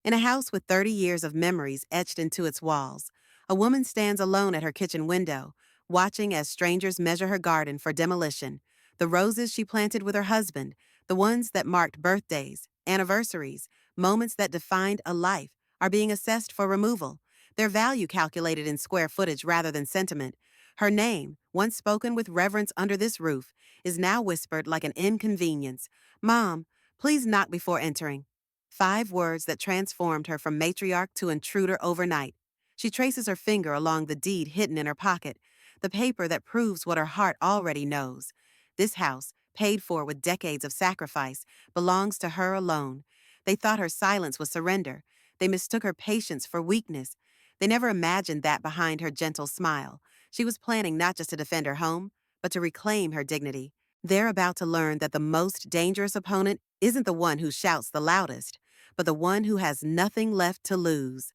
In a house with 30 years of memories etched into its walls, a woman stands alone at her kitchen window, watching as strangers measure her garden for demolition. The roses she planted with her husband, the ones that marked birthdays, anniversaries, moments that defined a life, are being assessed for removal, their value calculated in square footage rather than sentiment. Her name, once spoken with reverence under this roof, is now whispered like an inconvenience. Mom, please knock before entering. 5 words that transformed her from matriarch to intruder overnight. She traces her finger along the deed hidden in her pocket, the paper that proves what her heart already knows. This house, paid for with decades of sacrifice, belongs to her alone. They thought her silence was surrender. They mistook her patience for weakness. They never imagined that behind her gentle smile. She was planning not just to defend her home, but to reclaim her dignity. They're about to learn that the most dangerous opponent isn't the one who shouts the loudest, but the one who has nothing left to lose.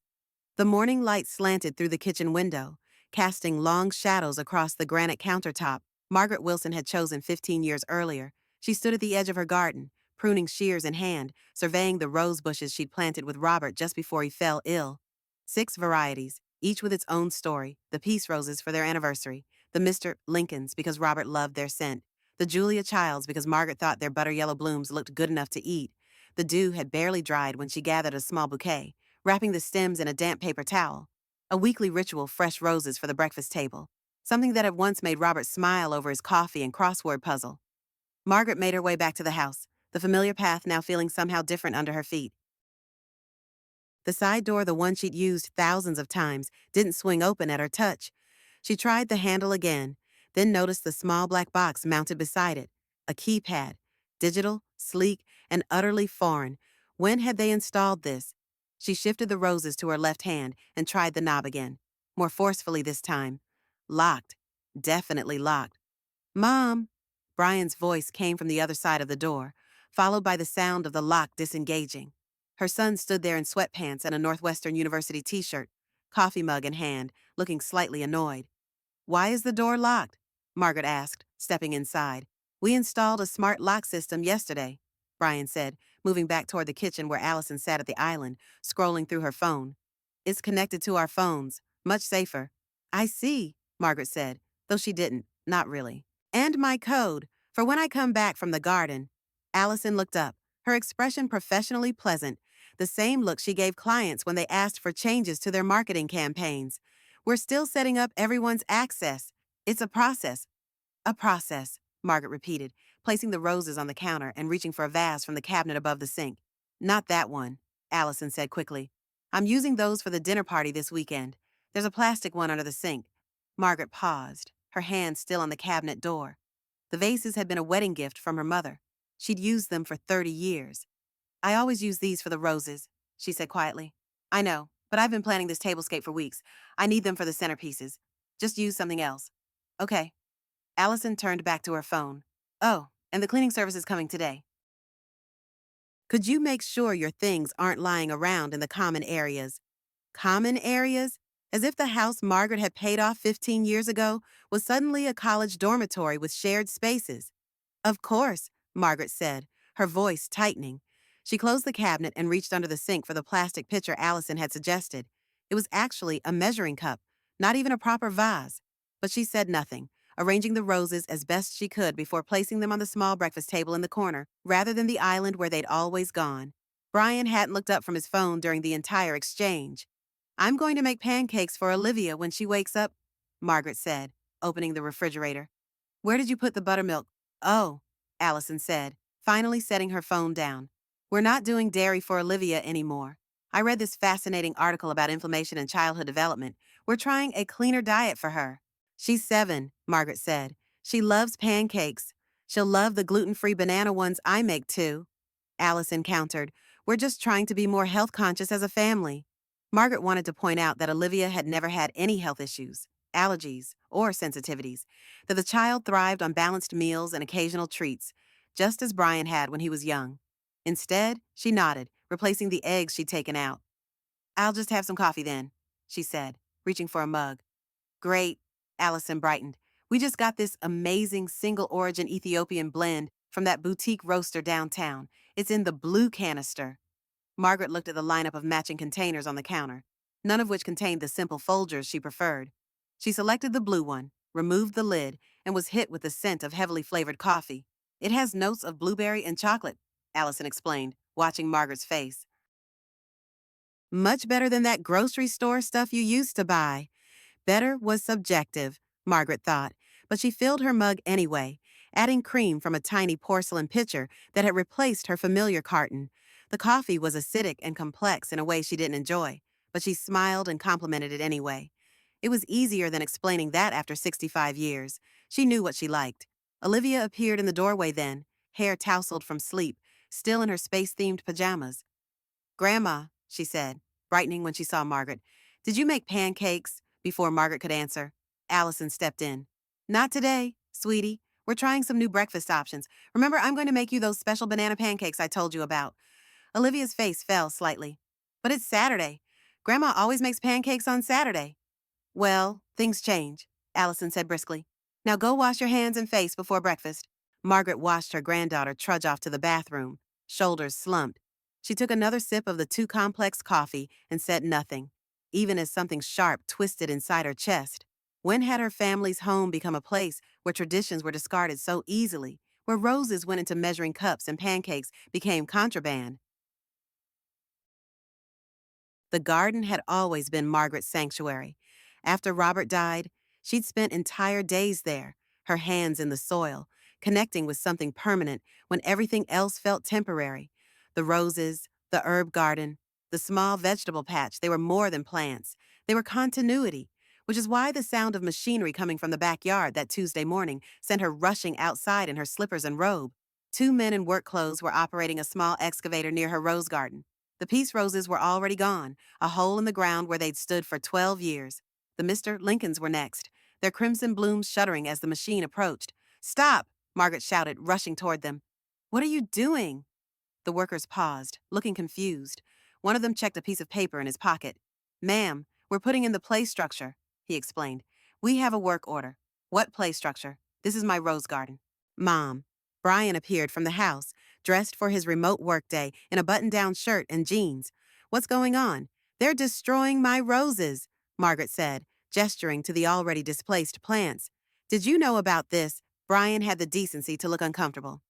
The morning light slanted through the kitchen window, casting long shadows across the granite countertop Margaret Wilson had chosen 15 years earlier. She stood at the edge of her garden, pruning shears in hand, surveying the rose bushes she'd planted with Robert just before he fell ill. 6 varieties, each with its own story: the peace roses for their anniversary, the Mr. Lincolns because Robert loved their scent, the Julia Childs because Margaret thought their butter yellow blooms looked good enough to eat. The dew had barely dried when she gathered a small bouquet, wrapping the stems in a damp paper towel. A weekly ritual: fresh roses for the breakfast table, something that had once made Robert smile over his coffee and crossword puzzle. Margaret made her way back to the house, the familiar path now feeling somehow different under her feet. The side door, the one she'd used thousands of times, didn't swing open at her touch. She tried the handle again, then noticed the small black box mounted beside it, a keypad, digital, sleek, and utterly foreign. When had they installed this? She shifted the roses to her left hand and tried the knob again, more forcefully this time. Locked. Definitely locked. Mom! Brian's voice came from the other side of the door, followed by the sound of the lock disengaging. Her son stood there in sweatpants and a Northwestern University t-shirt, coffee mug in hand, looking slightly annoyed. Why is the door locked? Margaret asked, stepping inside. We installed a smart lock system yesterday, Brian said, moving back toward the kitchen where Allison sat at the island, scrolling through her phone. It's connected to our phones. Much safer. I see, Margaret said, though she didn't, not really. And my code, for when I come back from the garden. Allison looked up, her expression professionally pleasant, the same look she gave clients when they asked for changes to their marketing campaigns. We're still setting up everyone's access. It's a process. A process, Margaret repeated, placing the roses on the counter and reaching for a vase from the cabinet above the sink. Not that one, Allison said quickly. I'm using those for the dinner party this weekend. There's a plastic one under the sink. Margaret paused, her hand still on the cabinet door. The vases had been a wedding gift from her mother. She'd used them for 30 years. I always use these for the roses, she said quietly. I know, but I've been planning this tablescape for weeks. I need them for the centerpieces. Just use something else. Okay. Allison turned back to her phone. Oh, and the cleaning service is coming today. Could you make sure your things aren't lying around in the common areas? Common areas? As if the house Margaret had paid off 15 years ago was suddenly a college dormitory with shared spaces. Of course, Margaret said, her voice tightening. She closed the cabinet and reached under the sink for the plastic pitcher Allison had suggested. It was actually a measuring cup, not even a proper vase. But she said nothing, arranging the roses as best she could before placing them on the small breakfast table in the corner, rather than the island where they'd always gone. Brian hadn't looked up from his phone during the entire exchange. I'm going to make pancakes for Olivia when she wakes up, Margaret said, opening the refrigerator. Where did you put the buttermilk? Oh, Allison said, finally setting her phone down. We're not doing dairy for Olivia anymore. I read this fascinating article about inflammation and childhood development. We're trying a cleaner diet for her. She's 7, Margaret said. She loves pancakes. She'll love the gluten-free banana ones I make too. Allison countered. We're just trying to be more health conscious as a family. Margaret wanted to point out that Olivia had never had any health issues, allergies, or sensitivities, that the child thrived on balanced meals and occasional treats, just as Brian had when he was young. Instead, she nodded, replacing the eggs she'd taken out. I'll just have some coffee then, she said, reaching for a mug. Great, Allison brightened. We just got this amazing single-origin Ethiopian blend from that boutique roaster downtown. It's in the blue canister. Margaret looked at the lineup of matching containers on the counter, none of which contained the simple Folgers she preferred. She selected the blue one, removed the lid, and was hit with the scent of heavily flavored coffee. It has notes of blueberry and chocolate, Allison explained, watching Margaret's face. Much better than that grocery store stuff you used to buy. Better was subjective, Margaret thought, but she filled her mug anyway, adding cream from a tiny porcelain pitcher that had replaced her familiar carton. The coffee was acidic and complex in a way she didn't enjoy, but she smiled and complimented it anyway. It was easier than explaining that after 65 years. She knew what she liked. Olivia appeared in the doorway then, hair tousled from sleep, still in her space-themed pajamas. Grandma, she said, brightening when she saw Margaret, did you make pancakes? Before Margaret could answer, Allison stepped in. Not today, sweetie. We're trying some new breakfast options. Remember, I'm going to make you those special banana pancakes I told you about. Olivia's face fell slightly. But it's Saturday. Grandma always makes pancakes on Saturday. Well, things change, Allison said briskly. Now go wash your hands and face before breakfast. Margaret watched her granddaughter trudge off to the bathroom, shoulders slumped. She took another sip of the too complex coffee and said nothing, even as something sharp twisted inside her chest. When had her family's home become a place where traditions were discarded so easily, where roses went into measuring cups and pancakes became contraband? The garden had always been Margaret's sanctuary. After Robert died, she'd spent entire days there, her hands in the soil, connecting with something permanent when everything else felt temporary. The roses, the herb garden, the small vegetable patch, they were more than plants. They were continuity, which is why the sound of machinery coming from the backyard that Tuesday morning sent her rushing outside in her slippers and robe. Two men in work clothes were operating a small excavator near her rose garden. The peace roses were already gone, a hole in the ground where they'd stood for 12 years. The Mr. Lincolns were next, their crimson blooms shuddering as the machine approached. Stop! Margaret shouted, rushing toward them. What are you doing? The workers paused, looking confused. One of them checked a piece of paper in his pocket. Ma'am, we're putting in the play structure, he explained. We have a work order. What play structure? This is my rose garden. Mom. Brian appeared from the house, dressed for his remote workday in a button-down shirt and jeans. What's going on? They're destroying my roses, Margaret said, gesturing to the already displaced plants. Did you know about this? Brian had the decency to look uncomfortable.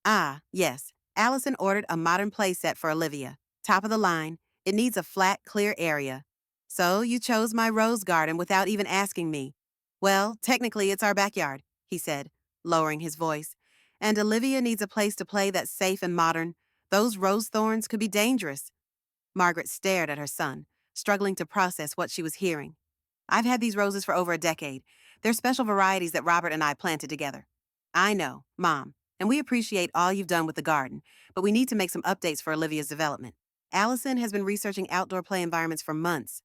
Ah, yes. Allison ordered a modern play set for Olivia. Top of the line. It needs a flat, clear area. So you chose my rose garden without even asking me. Well, technically it's our backyard, he said, lowering his voice. And Olivia needs a place to play that's safe and modern. Those rose thorns could be dangerous. Margaret stared at her son, struggling to process what she was hearing. I've had these roses for over a decade. They're special varieties that Robert and I planted together. I know, Mom, and we appreciate all you've done with the garden, but we need to make some updates for Olivia's development. Allison has been researching outdoor play environments for months.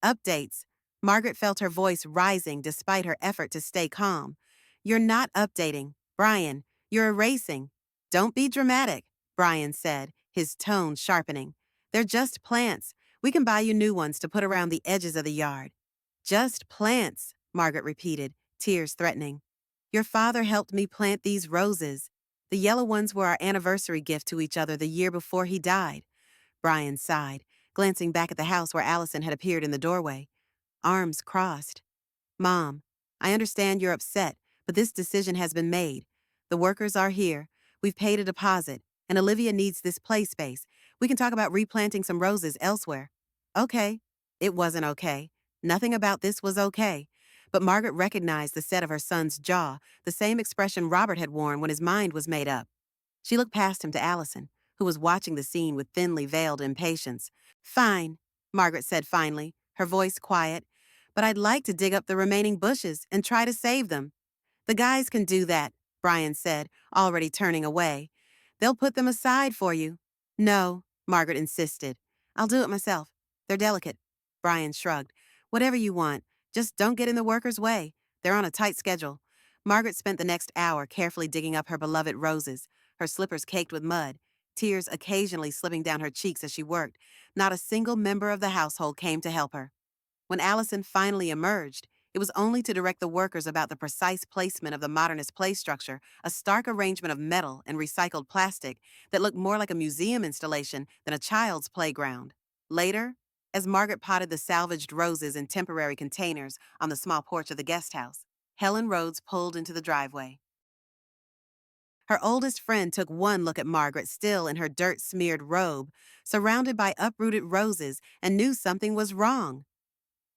Updates. Margaret felt her voice rising despite her effort to stay calm. You're not updating. Brian, you're erasing. Don't be dramatic, Brian said, his tone sharpening. They're just plants. We can buy you new ones to put around the edges of the yard. Just plants, Margaret repeated, tears threatening. Your father helped me plant these roses. The yellow ones were our anniversary gift to each other the year before he died. Brian sighed, glancing back at the house where Allison had appeared in the doorway. Arms crossed. Mom, I understand you're upset, but this decision has been made. The workers are here. We've paid a deposit, and Olivia needs this play space. We can talk about replanting some roses elsewhere. Okay. It wasn't okay. Nothing about this was okay. But Margaret recognized the set of her son's jaw, the same expression Robert had worn when his mind was made up. She looked past him to Allison, who was watching the scene with thinly veiled impatience. Fine, Margaret said finally, her voice quiet. But I'd like to dig up the remaining bushes and try to save them. The guys can do that, Brian said, already turning away. They'll put them aside for you. No, Margaret insisted. I'll do it myself. They're delicate. Brian shrugged. Whatever you want. Just don't get in the workers' way. They're on a tight schedule. Margaret spent the next hour carefully digging up her beloved roses, her slippers caked with mud, tears occasionally slipping down her cheeks as she worked. Not a single member of the household came to help her. When Allison finally emerged, It was only to direct the workers about the precise placement of the modernist play structure, a stark arrangement of metal and recycled plastic that looked more like a museum installation than a child's playground. Later, as Margaret potted the salvaged roses in temporary containers on the small porch of the guest house, Helen Rhodes pulled into the driveway. Her oldest friend took one look at Margaret still in her dirt-smeared robe, surrounded by uprooted roses, and knew something was wrong.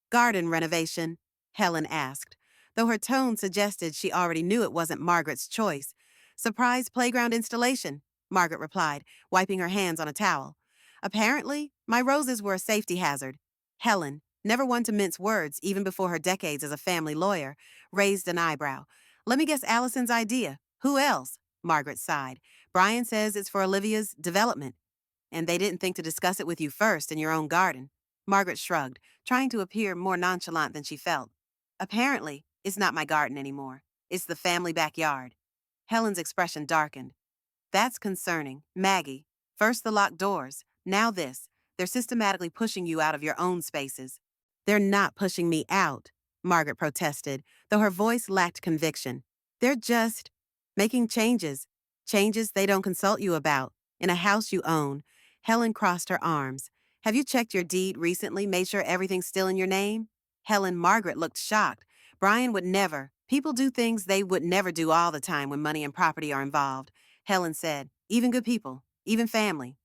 Garden renovation? Helen asked, though her tone suggested she already knew it wasn't Margaret's choice. Surprise playground installation, Margaret replied, wiping her hands on a towel. Apparently, my roses were a safety hazard. Helen, never one to mince words even before her decades as a family lawyer, raised an eyebrow. Let me guess Allison's idea. Who else? Margaret sighed. Brian says it's for Olivia's development. And they didn't think to discuss it with you first in your own garden. Margaret shrugged, trying to appear more nonchalant than she felt. Apparently, it's not my garden anymore. It's the family backyard. Helen's expression darkened. That's concerning. Maggie, first the locked doors, now this. They're systematically pushing you out of your own spaces. They're not pushing me out, Margaret protested, though her voice lacked conviction. They're just making changes. Changes they don't consult you about. In a house you own. Helen crossed her arms. Have you checked your deed recently, made sure everything's still in your name? Helen Margaret looked shocked. Brian would never. People do things they would never do all the time when money and property are involved. Helen said, even good people, even family.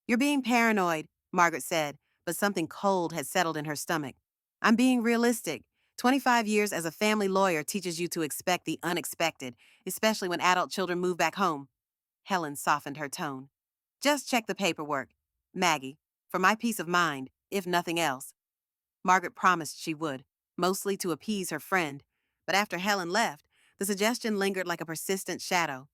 You're being paranoid, Margaret said, but something cold had settled in her stomach. I'm being realistic. 25 years as a family lawyer teaches you to expect the unexpected, especially when adult children move back home. Helen softened her tone. Just check the paperwork, Maggie, for my peace of mind, if nothing else. Margaret promised she would, mostly to appease her friend, but after Helen left, the suggestion lingered like a persistent shadow.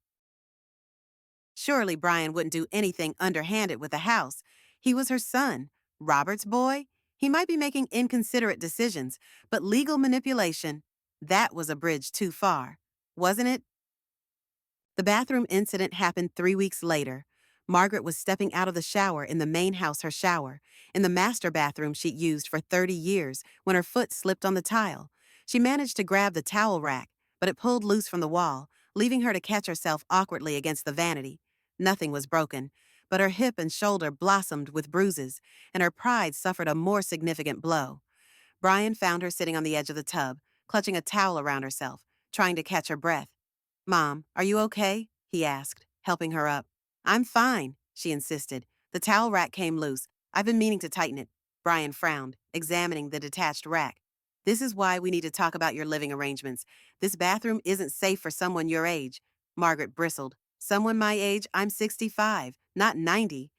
Surely Brian wouldn't do anything underhanded with the house. He was her son, Robert's boy. He might be making inconsiderate decisions, but legal manipulation, that was a bridge too far, wasn't it? The bathroom incident happened 3 weeks later. Margaret was stepping out of the shower in the main house, her shower, in the master bathroom she'd used for 30 years, when her foot slipped on the tile. She managed to grab the towel rack, but it pulled loose from the wall, leaving her to catch herself awkwardly against the vanity. Nothing was broken, but her hip and shoulder blossomed with bruises, and her pride suffered a more significant blow. Brian found her sitting on the edge of the tub, clutching a towel around herself, trying to catch her breath. Mom, are you okay? He asked, helping her up. I'm fine, she insisted. The towel rack came loose. I've been meaning to tighten it. Brian frowned, examining the detached rack. This is why we need to talk about your living arrangements. This bathroom isn't safe for someone your age. Margaret bristled. Someone my age? I'm 65, not 90.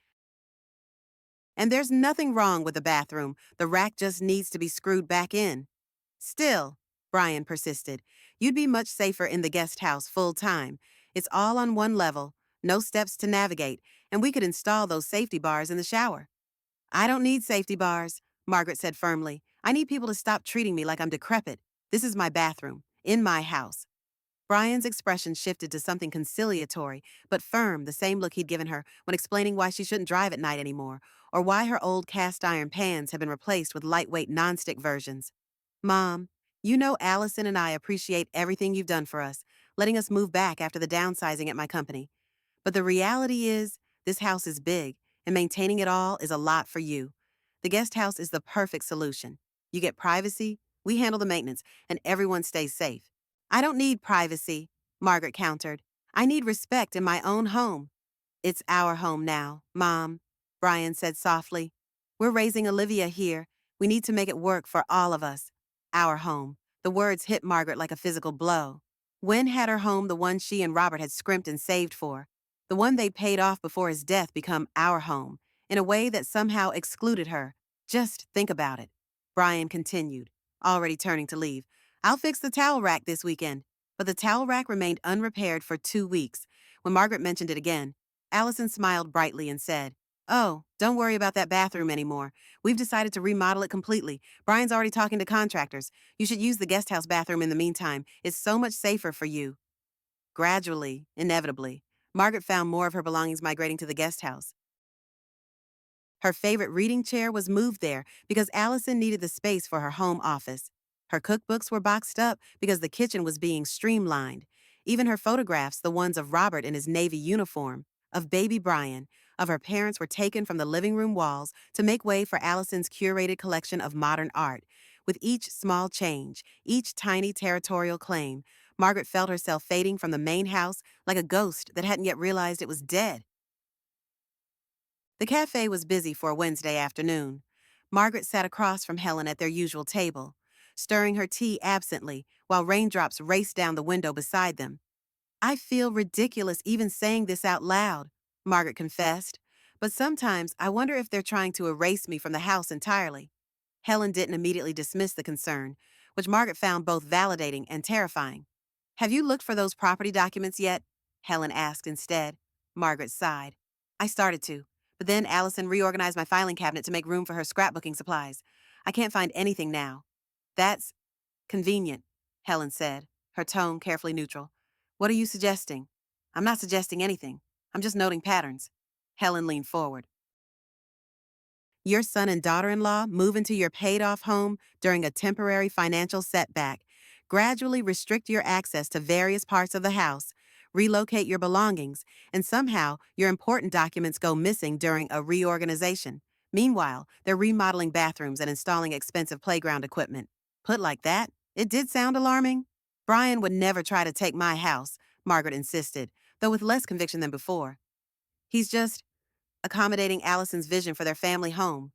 And there's nothing wrong with the bathroom. The rack just needs to be screwed back in. Still, Brian persisted, you'd be much safer in the guest house full time. It's all on one level, no steps to navigate, and we could install those safety bars in the shower. I don't need safety bars, Margaret said firmly. I need people to stop treating me like I'm decrepit. This is my bathroom, in my house. Brian's expression shifted to something conciliatory, but firm, the same look he'd given her when explaining why she shouldn't drive at night anymore, or why her old cast-iron pans had been replaced with lightweight nonstick versions. Mom, you know Allison and I appreciate everything you've done for us, letting us move back after the downsizing at my company. But the reality is, this house is big, and maintaining it all is a lot for you. The guest house is the perfect solution. You get privacy, we handle the maintenance, and everyone stays safe. I don't need privacy, Margaret countered. I need respect in my own home. It's our home now, Mom, Brian said softly. We're raising Olivia here. We need to make it work for all of us. Our home. The words hit Margaret like a physical blow. When had her home, the one she and Robert had scrimped and saved for, the one they'd paid off before his death, become our home, in a way that somehow excluded her? Just think about it. Brian continued, already turning to leave. I'll fix the towel rack this weekend. But the towel rack remained unrepaired for 2 weeks. When Margaret mentioned it again, Allison smiled brightly and said, Oh, don't worry about that bathroom anymore. We've decided to remodel it completely. Brian's already talking to contractors. You should use the guest house bathroom in the meantime. It's so much safer for you. Gradually, inevitably, Margaret found more of her belongings migrating to the guest house. Her favorite reading chair was moved there because Allison needed the space for her home office. Her cookbooks were boxed up because the kitchen was being streamlined. Even her photographs, the ones of Robert in his Navy uniform, of baby Brian, of her parents, were taken from the living room walls to make way for Allison's curated collection of modern art. With each small change, each tiny territorial claim, Margaret felt herself fading from the main house like a ghost that hadn't yet realized it was dead. The cafe was busy for a Wednesday afternoon. Margaret sat across from Helen at their usual table, stirring her tea absently while raindrops raced down the window beside them. I feel ridiculous even saying this out loud, Margaret confessed, but sometimes I wonder if they're trying to erase me from the house entirely. Helen didn't immediately dismiss the concern, which Margaret found both validating and terrifying. Have you looked for those property documents yet? Helen asked instead. Margaret sighed. I started to, but then Allison reorganized my filing cabinet to make room for her scrapbooking supplies. I can't find anything now. That's convenient, Helen said, her tone carefully neutral. What are you suggesting? I'm not suggesting anything. I'm just noting patterns. Helen leaned forward. Your son and daughter-in-law move into your paid-off home during a temporary financial setback, gradually restrict your access to various parts of the house, relocate your belongings, and somehow your important documents go missing during a reorganization. Meanwhile, they're remodeling bathrooms and installing expensive playground equipment. Put like that, it did sound alarming. Brian would never try to take my house, Margaret insisted, though with less conviction than before. He's just accommodating Allison's vision for their family home.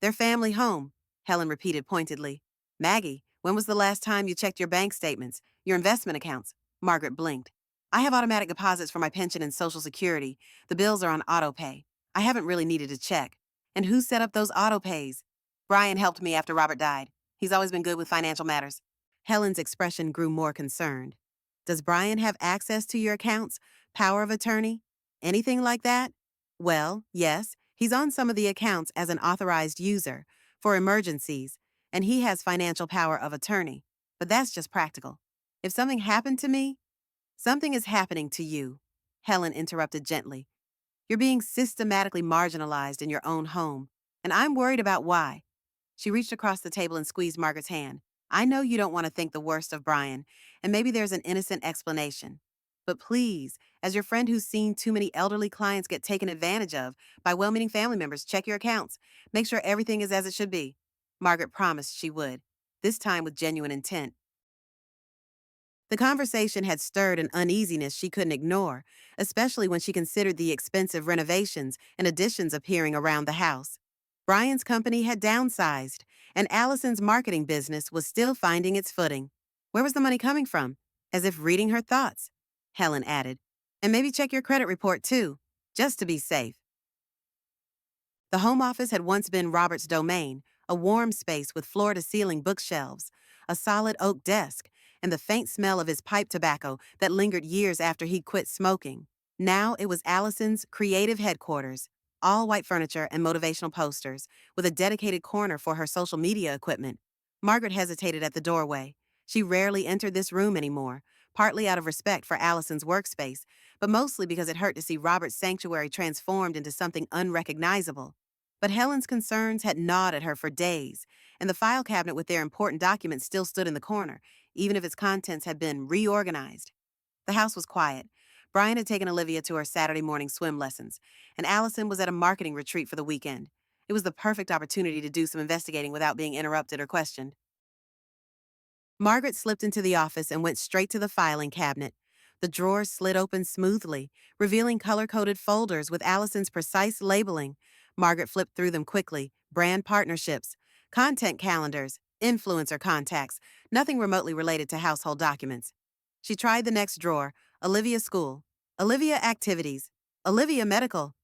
Their family home, Helen repeated pointedly. Maggie, when was the last time you checked your bank statements, your investment accounts? Margaret blinked. I have automatic deposits for my pension and Social Security. The bills are on auto pay. I haven't really needed to check. And who set up those auto pays? Brian helped me after Robert died. He's always been good with financial matters. Helen's expression grew more concerned. Does Brian have access to your accounts? Power of attorney? Anything like that? Well, yes, he's on some of the accounts as an authorized user for emergencies, and he has financial power of attorney. But that's just practical. If something happened to me, something is happening to you, Helen interrupted gently. You're being systematically marginalized in your own home, and I'm worried about why. She reached across the table and squeezed Margaret's hand. I know you don't want to think the worst of Brian, and maybe there's an innocent explanation. But please, as your friend who's seen too many elderly clients get taken advantage of by well-meaning family members, check your accounts. Make sure everything is as it should be. Margaret promised she would, this time with genuine intent. The conversation had stirred an uneasiness she couldn't ignore, especially when she considered the expensive renovations and additions appearing around the house. Brian's company had downsized, and Allison's marketing business was still finding its footing. Where was the money coming from? As if reading her thoughts, Helen added. And maybe check your credit report too, just to be safe. The home office had once been Robert's domain, a warm space with floor-to-ceiling bookshelves, a solid oak desk, and the faint smell of his pipe tobacco that lingered years after he quit smoking. Now it was Allison's creative headquarters, all white furniture and motivational posters, with a dedicated corner for her social media equipment. Margaret hesitated at the doorway. She rarely entered this room anymore, partly out of respect for Allison's workspace, but mostly because it hurt to see Robert's sanctuary transformed into something unrecognizable. But Helen's concerns had gnawed at her for days, and the file cabinet with their important documents still stood in the corner, even if its contents had been reorganized. The house was quiet. Brian had taken Olivia to her Saturday morning swim lessons, and Allison was at a marketing retreat for the weekend. It was the perfect opportunity to do some investigating without being interrupted or questioned. Margaret slipped into the office and went straight to the filing cabinet. The drawers slid open smoothly, revealing color-coded folders with Allison's precise labeling. Margaret flipped through them quickly. Brand partnerships, content calendars, influencer contacts, nothing remotely related to household documents. She tried the next drawer, Olivia School, Olivia Activities, Olivia Medical.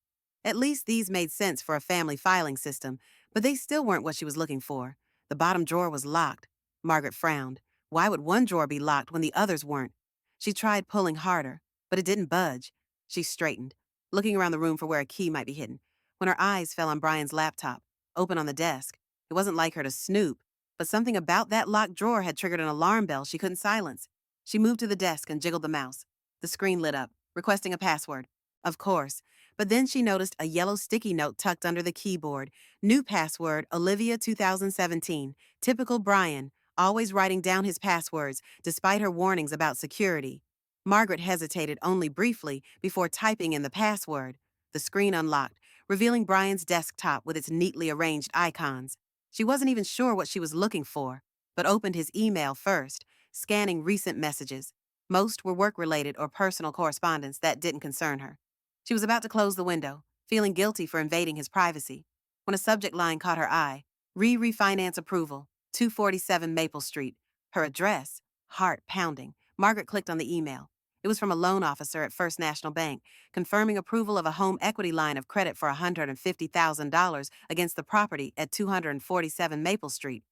At least these made sense for a family filing system, but they still weren't what she was looking for. The bottom drawer was locked. Margaret frowned. Why would one drawer be locked when the others weren't? She tried pulling harder, but it didn't budge. She straightened, looking around the room for where a key might be hidden, when her eyes fell on Brian's laptop, open on the desk. It wasn't like her to snoop, but something about that locked drawer had triggered an alarm bell she couldn't silence. She moved to the desk and jiggled the mouse. The screen lit up, requesting a password. Of course, but then she noticed a yellow sticky note tucked under the keyboard. New password, Olivia 2017. Typical Brian. always writing down his passwords despite her warnings about security. Margaret hesitated only briefly before typing in the password. The screen unlocked, revealing Brian's desktop with its neatly arranged icons. She wasn't even sure what she was looking for, but opened his email first, scanning recent messages. Most were work-related or personal correspondence that didn't concern her. She was about to close the window, feeling guilty for invading his privacy, when a subject line caught her eye. Refinance approval, 247 Maple Street. Her address, heart pounding. Margaret clicked on the email. It was from a loan officer at First National Bank, confirming approval of a home equity line of credit for $150,000 against the property at 247 Maple Street.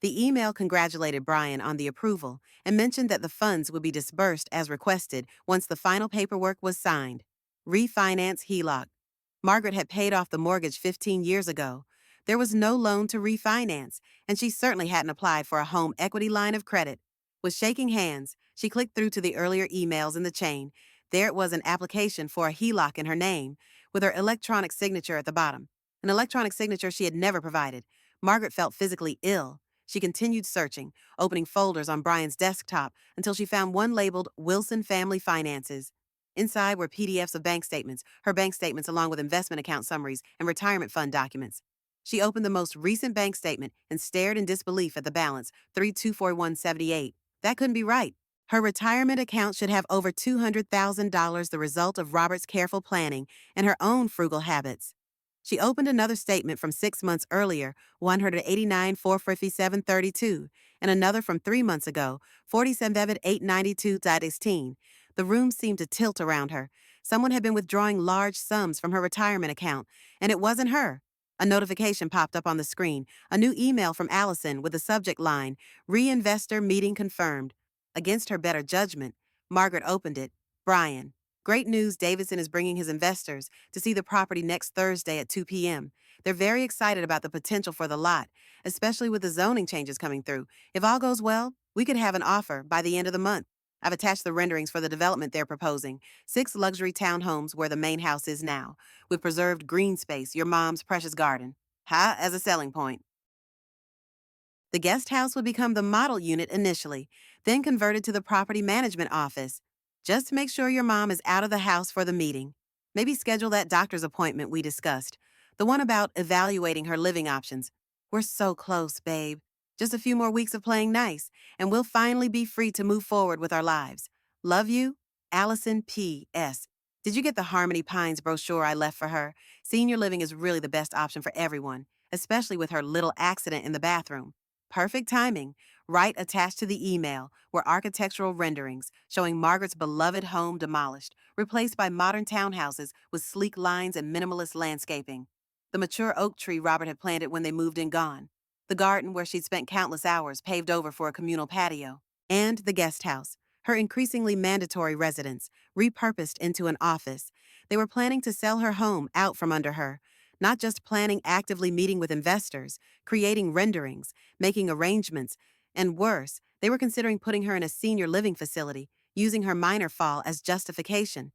The email congratulated Brian on the approval and mentioned that the funds would be disbursed as requested once the final paperwork was signed. Refinance HELOC. Margaret had paid off the mortgage 15 years ago. There was no loan to refinance, and she certainly hadn't applied for a home equity line of credit. With shaking hands, she clicked through to the earlier emails in the chain. There it was, an application for a HELOC in her name, with her electronic signature at the bottom. An electronic signature she had never provided. Margaret felt physically ill. She continued searching, opening folders on Brian's desktop until she found one labeled Wilson Family Finances. Inside were PDFs of bank statements, her bank statements along with investment account summaries and retirement fund documents. She opened the most recent bank statement and stared in disbelief at the balance, 324178. That couldn't be right. Her retirement account should have over $200,000, the result of Robert's careful planning and her own frugal habits. She opened another statement from 6 months earlier, 189 45732, and another from 3 months ago, 47 892.16. The room seemed to tilt around her. Someone had been withdrawing large sums from her retirement account, and it wasn't her. A notification popped up on the screen, a new email from Allison with the subject line, Reinvestor Meeting Confirmed. Against her better judgment, Margaret opened it. Brian. Great news, Davidson is bringing his investors to see the property next Thursday at 2 p.m. They're very excited about the potential for the lot, especially with the zoning changes coming through. If all goes well, we could have an offer by the end of the month. I've attached the renderings for the development they're proposing, 6 luxury townhomes where the main house is now, with preserved green space, your mom's precious garden. As a selling point. The guest house would become the model unit initially, then converted to the property management office. Just make sure your mom is out of the house for the meeting. Maybe schedule that doctor's appointment we discussed, the one about evaluating her living options. We're so close, babe. Just a few more weeks of playing nice, and we'll finally be free to move forward with our lives. Love you, Allison P.S. Did you get the Harmony Pines brochure I left for her? Senior living is really the best option for everyone, especially with her little accident in the bathroom. Perfect timing. Right attached to the email were architectural renderings showing Margaret's beloved home demolished, replaced by modern townhouses with sleek lines and minimalist landscaping. The mature oak tree Robert had planted when they moved in gone. The garden where she'd spent countless hours paved over for a communal patio. And the guest house, her increasingly mandatory residence, repurposed into an office. They were planning to sell her home out from under her, not just planning, actively meeting with investors, creating renderings, making arrangements, and worse, they were considering putting her in a senior living facility, using her minor fall as justification.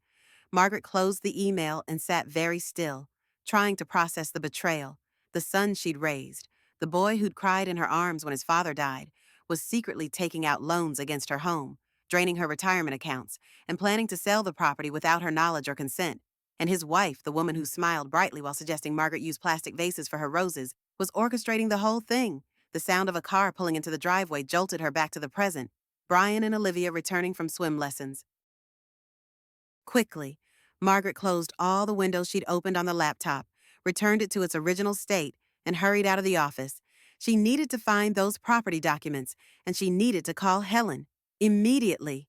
Margaret closed the email and sat very still, trying to process the betrayal. The son she'd raised, the boy who'd cried in her arms when his father died, was secretly taking out loans against her home, draining her retirement accounts, and planning to sell the property without her knowledge or consent. And his wife, the woman who smiled brightly while suggesting Margaret use plastic vases for her roses, was orchestrating the whole thing. The sound of a car pulling into the driveway jolted her back to the present. Brian and Olivia returning from swim lessons. Quickly, Margaret closed all the windows she'd opened on the laptop, returned it to its original state, and hurried out of the office. She needed to find those property documents, and she needed to call Helen. Immediately.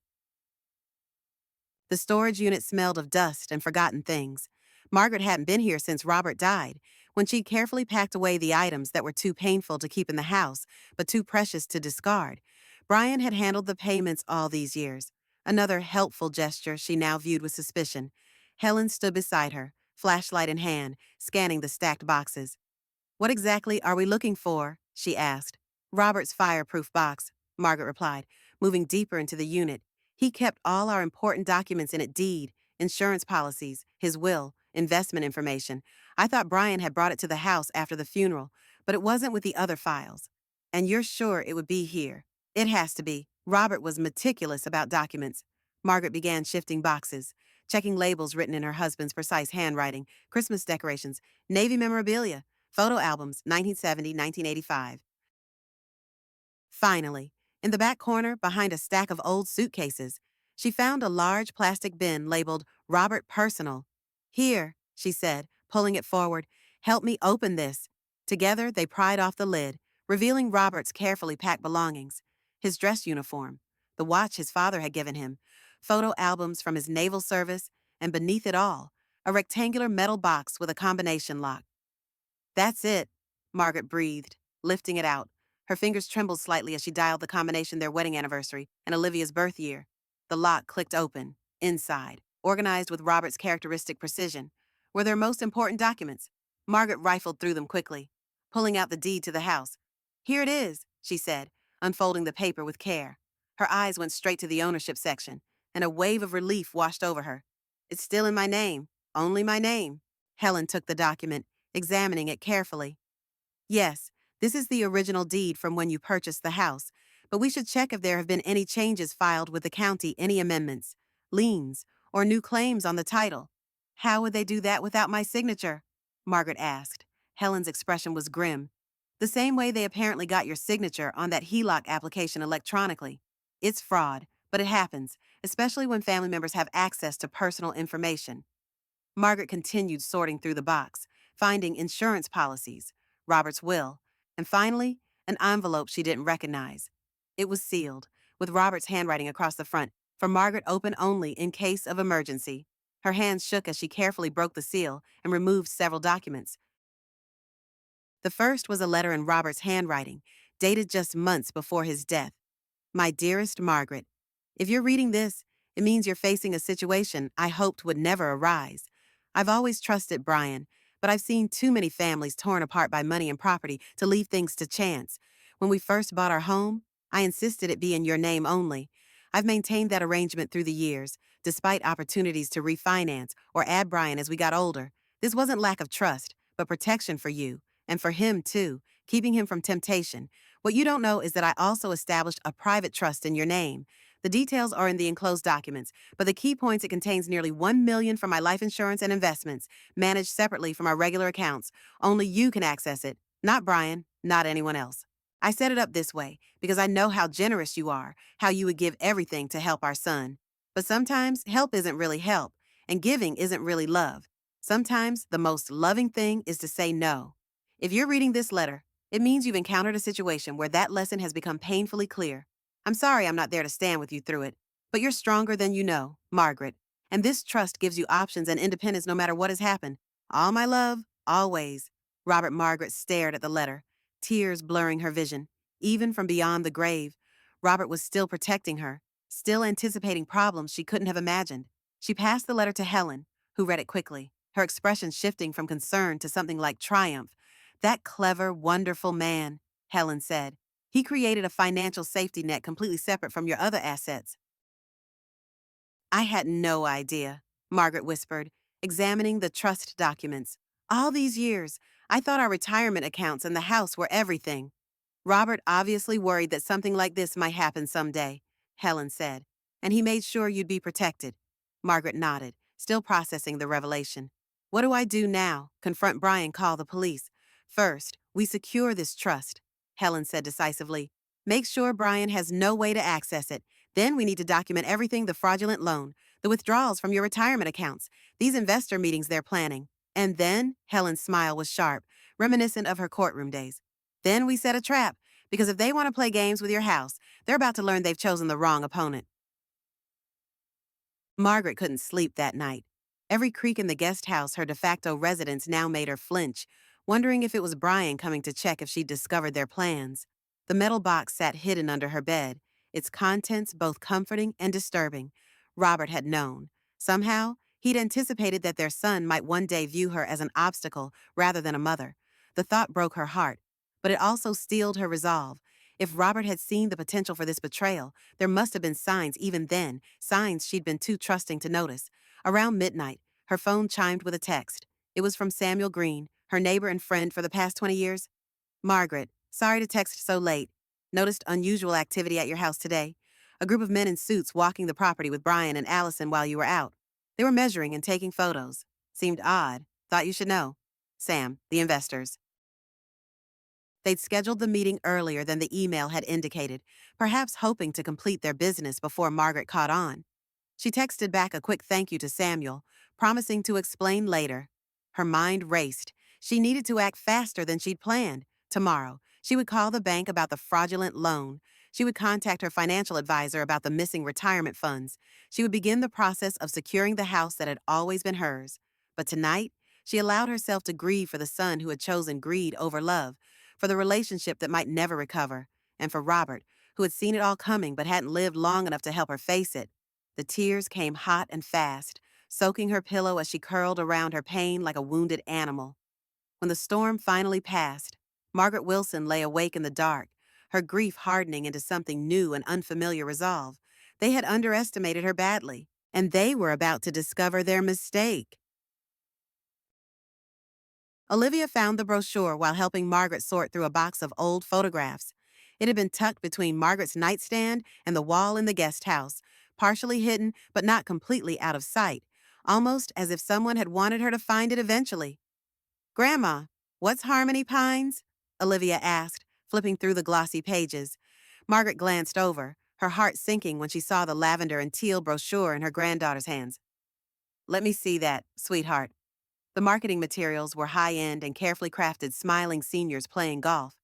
The storage unit smelled of dust and forgotten things. Margaret hadn't been here since Robert died, when she'd carefully packed away the items that were too painful to keep in the house, but too precious to discard. Brian had handled the payments all these years. Another helpful gesture she now viewed with suspicion. Helen stood beside her, flashlight in hand, scanning the stacked boxes. "What exactly are we looking for?" she asked. "Robert's fireproof box," Margaret replied, moving deeper into the unit. "He kept all our important documents in it: deed, insurance policies, his will, investment information. I thought Brian had brought it to the house after the funeral, but it wasn't with the other files." And you're sure it would be here? It has to be. Robert was meticulous about documents. Margaret began shifting boxes, checking labels written in her husband's precise handwriting, Christmas decorations, Navy memorabilia, photo albums, 1970, 1985. Finally, in the back corner, behind a stack of old suitcases, she found a large plastic bin labeled Robert Personal. Here, she said, pulling it forward, help me open this. Together, they pried off the lid, revealing Robert's carefully packed belongings, his dress uniform, the watch his father had given him, photo albums from his naval service, and beneath it all, a rectangular metal box with a combination lock. That's it, Margaret breathed, lifting it out. Her fingers trembled slightly as she dialed the combination their wedding anniversary and Olivia's birth year. The lock clicked open, inside, organized with Robert's characteristic precision, were their most important documents. Margaret rifled through them quickly, pulling out the deed to the house. Here it is, she said, unfolding the paper with care. Her eyes went straight to the ownership section, and a wave of relief washed over her. It's still in my name, only my name. Helen took the document, examining it carefully. Yes, this is the original deed from when you purchased the house, but we should check if there have been any changes filed with the county, any amendments, liens, or new claims on the title. How would they do that without my signature? Margaret asked. Helen's expression was grim. The same way they apparently got your signature on that HELOC application electronically. It's fraud, but it happens, especially when family members have access to personal information. Margaret continued sorting through the box, finding insurance policies, Robert's will, and finally, an envelope she didn't recognize. It was sealed, with Robert's handwriting across the front, for Margaret open only in case of emergency. Her hands shook as she carefully broke the seal and removed several documents. The first was a letter in Robert's handwriting, dated just months before his death. My dearest Margaret, if you're reading this, it means you're facing a situation I hoped would never arise. I've always trusted Brian, but I've seen too many families torn apart by money and property to leave things to chance. When we first bought our home, I insisted it be in your name only. I've maintained that arrangement through the years, despite opportunities to refinance or add Brian as we got older. This wasn't lack of trust, but protection for you, and for him too, keeping him from temptation. What you don't know is that I also established a private trust in your name. The details are in the enclosed documents, but the key points: it contains nearly $1 million for my life insurance and investments, managed separately from our regular accounts. Only you can access it, not Brian, not anyone else. I set it up this way because I know how generous you are, how you would give everything to help our son. But sometimes help isn't really help, and giving isn't really love. Sometimes the most loving thing is to say no. If you're reading this letter, it means you've encountered a situation where that lesson has become painfully clear. I'm sorry I'm not there to stand with you through it, but you're stronger than you know, Margaret. And this trust gives you options and independence no matter what has happened. All my love, always. Margaret stared at the letter, tears blurring her vision. Even from beyond the grave, Robert was still protecting her, still anticipating problems she couldn't have imagined. She passed the letter to Helen, who read it quickly, her expression shifting from concern to something like triumph. That clever, wonderful man, Helen said. He created a financial safety net completely separate from your other assets. I had no idea, Margaret whispered, examining the trust documents. All these years, I thought our retirement accounts and the house were everything. Robert obviously worried that something like this might happen someday, Helen said, and he made sure you'd be protected. Margaret nodded, still processing the revelation. What do I do now? Confront Brian, call the police. First, we secure this trust, Helen said decisively. Make sure Brian has no way to access it. Then we need to document everything: the fraudulent loan, the withdrawals from your retirement accounts, these investor meetings they're planning. And then, Helen's smile was sharp, reminiscent of her courtroom days. Then we set a trap, because if they want to play games with your house, they're about to learn they've chosen the wrong opponent. Margaret couldn't sleep that night. Every creak in the guest house, her de facto residence, now made her flinch, wondering if it was Brian coming to check if she'd discovered their plans. The metal box sat hidden under her bed, its contents both comforting and disturbing. Robert had known. Somehow, he'd anticipated that their son might one day view her as an obstacle rather than a mother. The thought broke her heart, but it also steeled her resolve. If Robert had seen the potential for this betrayal, there must have been signs even then, signs she'd been too trusting to notice. Around midnight, her phone chimed with a text. It was from Samuel Green, her neighbor and friend for the past 20 years. Margaret, Sorry to text so late. Noticed unusual activity at your house today. A group of men in suits walking the property with Brian and Allison while you were out. They were measuring and taking photos. Seemed odd. Thought you should know. Sam, the investors. They'd scheduled the meeting earlier than the email had indicated, perhaps hoping to complete their business before Margaret caught on. She texted back a quick thank you to Samuel, promising to explain later. Her mind raced. She needed to act faster than she'd planned. Tomorrow, she would call the bank about the fraudulent loan. She would contact her financial advisor about the missing retirement funds. She would begin the process of securing the house that had always been hers. But tonight, she allowed herself to grieve for the son who had chosen greed over love, for the relationship that might never recover, and for Robert, who had seen it all coming but hadn't lived long enough to help her face it. The tears came hot and fast, soaking her pillow as she curled around her pain like a wounded animal. When the storm finally passed, Margaret Wilson lay awake in the dark, her grief hardening into something new and unfamiliar resolve. They had underestimated her badly, and they were about to discover their mistake. Olivia found the brochure while helping Margaret sort through a box of old photographs. It had been tucked between Margaret's nightstand and the wall in the guest house, partially hidden but not completely out of sight, almost as if someone had wanted her to find it eventually. Grandma, what's Harmony Pines? Olivia asked, flipping through the glossy pages. Margaret glanced over, her heart sinking when she saw the lavender and teal brochure in her granddaughter's hands. Let me see that, sweetheart. The marketing materials were high-end and carefully crafted smiling seniors playing golf,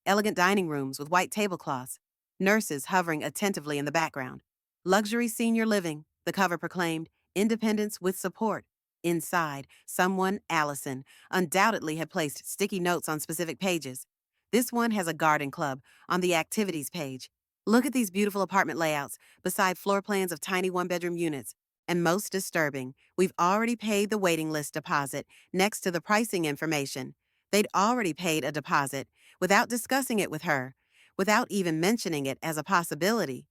elegant dining rooms with white tablecloths, nurses hovering attentively in the background. Luxury senior living, the cover proclaimed, independence with support. Inside, someone, Allison, undoubtedly had placed sticky notes on specific pages. This one has a garden club on the activities page. Look at these beautiful apartment layouts beside floor plans of tiny one-bedroom units. And most disturbing, we've already paid the waiting list deposit next to the pricing information. They'd already paid a deposit without discussing it with her, without even mentioning it as a possibility.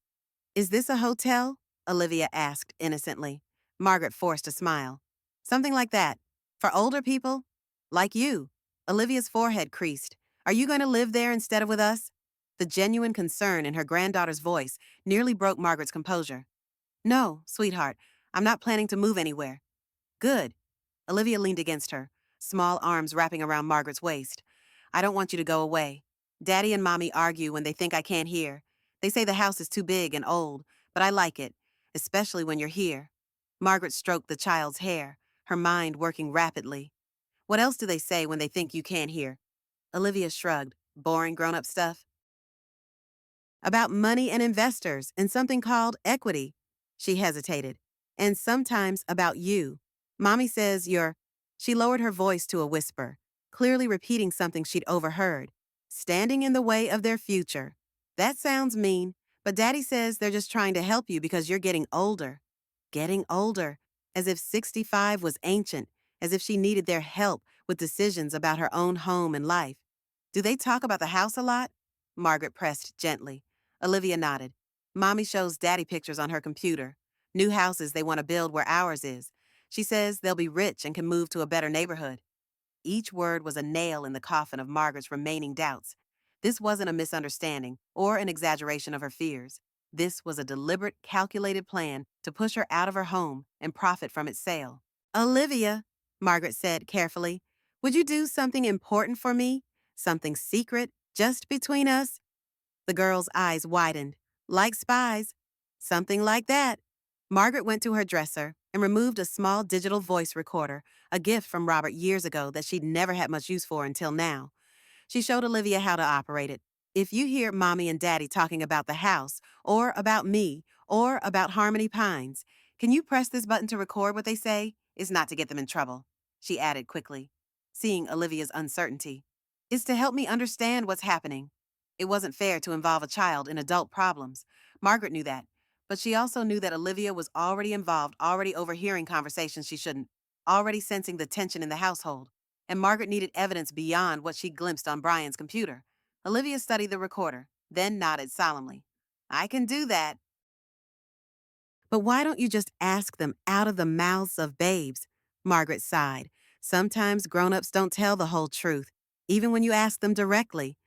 Is this a hotel? Olivia asked innocently. Margaret forced a smile. Something like that. For older people? Like you. Olivia's forehead creased. Are you going to live there instead of with us? The genuine concern in her granddaughter's voice nearly broke Margaret's composure. No, sweetheart. I'm not planning to move anywhere. Good. Olivia leaned against her, small arms wrapping around Margaret's waist. I don't want you to go away. Daddy and Mommy argue when they think I can't hear. They say the house is too big and old, but I like it, especially when you're here. Margaret stroked the child's hair, her mind working rapidly. What else do they say when they think you can't hear? Olivia shrugged. Boring grown-up stuff? About money and investors and something called equity. She hesitated. And sometimes about you. Mommy says you're... She lowered her voice to a whisper, clearly repeating something she'd overheard. Standing in the way of their future. That sounds mean, but Daddy says they're just trying to help you because you're getting older. Getting older. As if 65 was ancient, as if she needed their help with decisions about her own home and life. Do they talk about the house a lot? Margaret pressed gently. Olivia nodded. Mommy shows Daddy pictures on her computer. New houses they want to build where ours is. She says they'll be rich and can move to a better neighborhood. Each word was a nail in the coffin of Margaret's remaining doubts. This wasn't a misunderstanding or an exaggeration of her fears. This was a deliberate, calculated plan to push her out of her home and profit from its sale. Olivia, Margaret said carefully, would you do something important for me? Something secret, just between us? The girl's eyes widened. Like spies. Something like that. Margaret went to her dresser and removed a small digital voice recorder, a gift from Robert years ago that she'd never had much use for until now. She showed Olivia how to operate it. If you hear Mommy and Daddy talking about the house, or about me, or about Harmony Pines, can you press this button to record what they say? It's not to get them in trouble, she added quickly, seeing Olivia's uncertainty. It's to help me understand what's happening. It wasn't fair to involve a child in adult problems. Margaret knew that. But she also knew that Olivia was already involved, already overhearing conversations she shouldn't, already sensing the tension in the household. And Margaret needed evidence beyond what she glimpsed on Brian's computer. Olivia studied the recorder, then nodded solemnly. I can do that. But why don't you just ask them out of the mouths of babes? Margaret sighed. Sometimes grown-ups don't tell the whole truth, even when you ask them directly.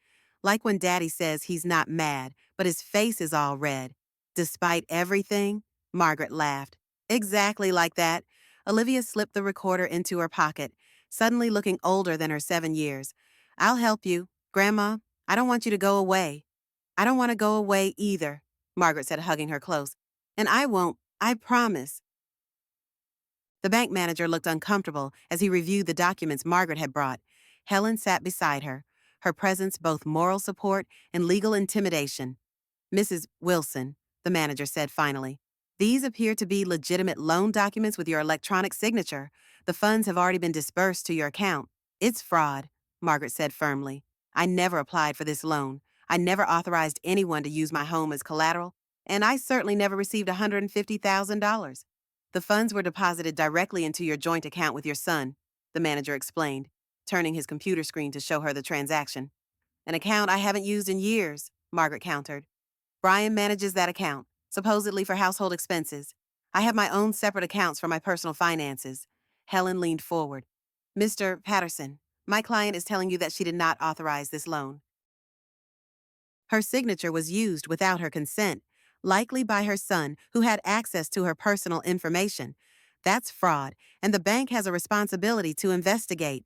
Like when Daddy says he's not mad, but his face is all red. Despite everything, Margaret laughed. Exactly like that. Olivia slipped the recorder into her pocket, suddenly looking older than her 7 years. I'll help you. Grandma, I don't want you to go away. I don't want to go away either, Margaret said, hugging her close. And I won't, I promise. The bank manager looked uncomfortable as he reviewed the documents Margaret had brought. Helen sat beside her, her presence both moral support and legal intimidation. Mrs. Wilson, the manager said finally, these appear to be legitimate loan documents with your electronic signature. The funds have already been disbursed to your account. It's fraud, Margaret said firmly. I never applied for this loan. I never authorized anyone to use my home as collateral, and I certainly never received $150,000. The funds were deposited directly into your joint account with your son, the manager explained, turning his computer screen to show her the transaction. An account I haven't used in years, Margaret countered. Brian manages that account, supposedly for household expenses. I have my own separate accounts for my personal finances. Helen leaned forward. Mr. Patterson, my client is telling you that she did not authorize this loan. Her signature was used without her consent, likely by her son, who had access to her personal information. That's fraud, and the bank has a responsibility to investigate.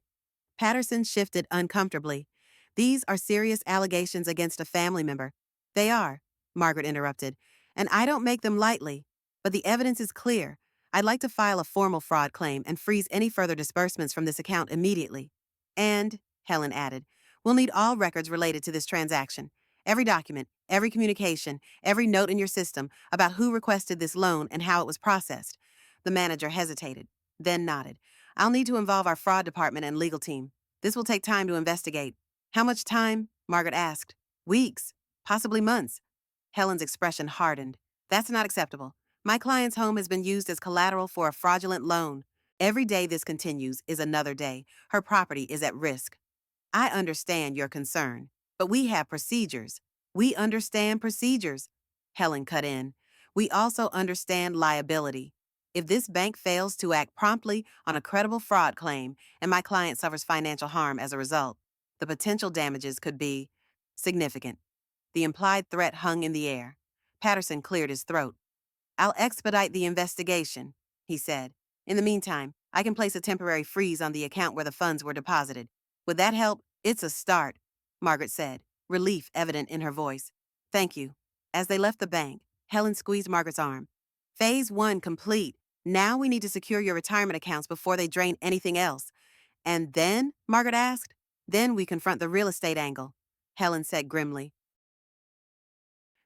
Patterson shifted uncomfortably. These are serious allegations against a family member. They are, Margaret interrupted, and I don't make them lightly. But the evidence is clear. I'd like to file a formal fraud claim and freeze any further disbursements from this account immediately. And, Helen added, we'll need all records related to this transaction. Every document, every communication, every note in your system about who requested this loan and how it was processed. The manager hesitated, then nodded. I'll need to involve our fraud department and legal team. This will take time to investigate. How much time? Margaret asked. Weeks, possibly months. Helen's expression hardened. That's not acceptable. My client's home has been used as collateral for a fraudulent loan. Every day this continues is another day. Her property is at risk. I understand your concern, but we have procedures. We understand procedures. Helen cut in. We also understand liability. If this bank fails to act promptly on a credible fraud claim and my client suffers financial harm as a result, the potential damages could be significant. The implied threat hung in the air. Patterson cleared his throat. I'll expedite the investigation, he said. In the meantime, I can place a temporary freeze on the account where the funds were deposited. Would that help? It's a start, Margaret said, relief evident in her voice. Thank you. As they left the bank, Helen squeezed Margaret's arm. Phase 1 complete. Now we need to secure your retirement accounts before they drain anything else. And then, Margaret asked, then we confront the real estate angle, Helen said grimly.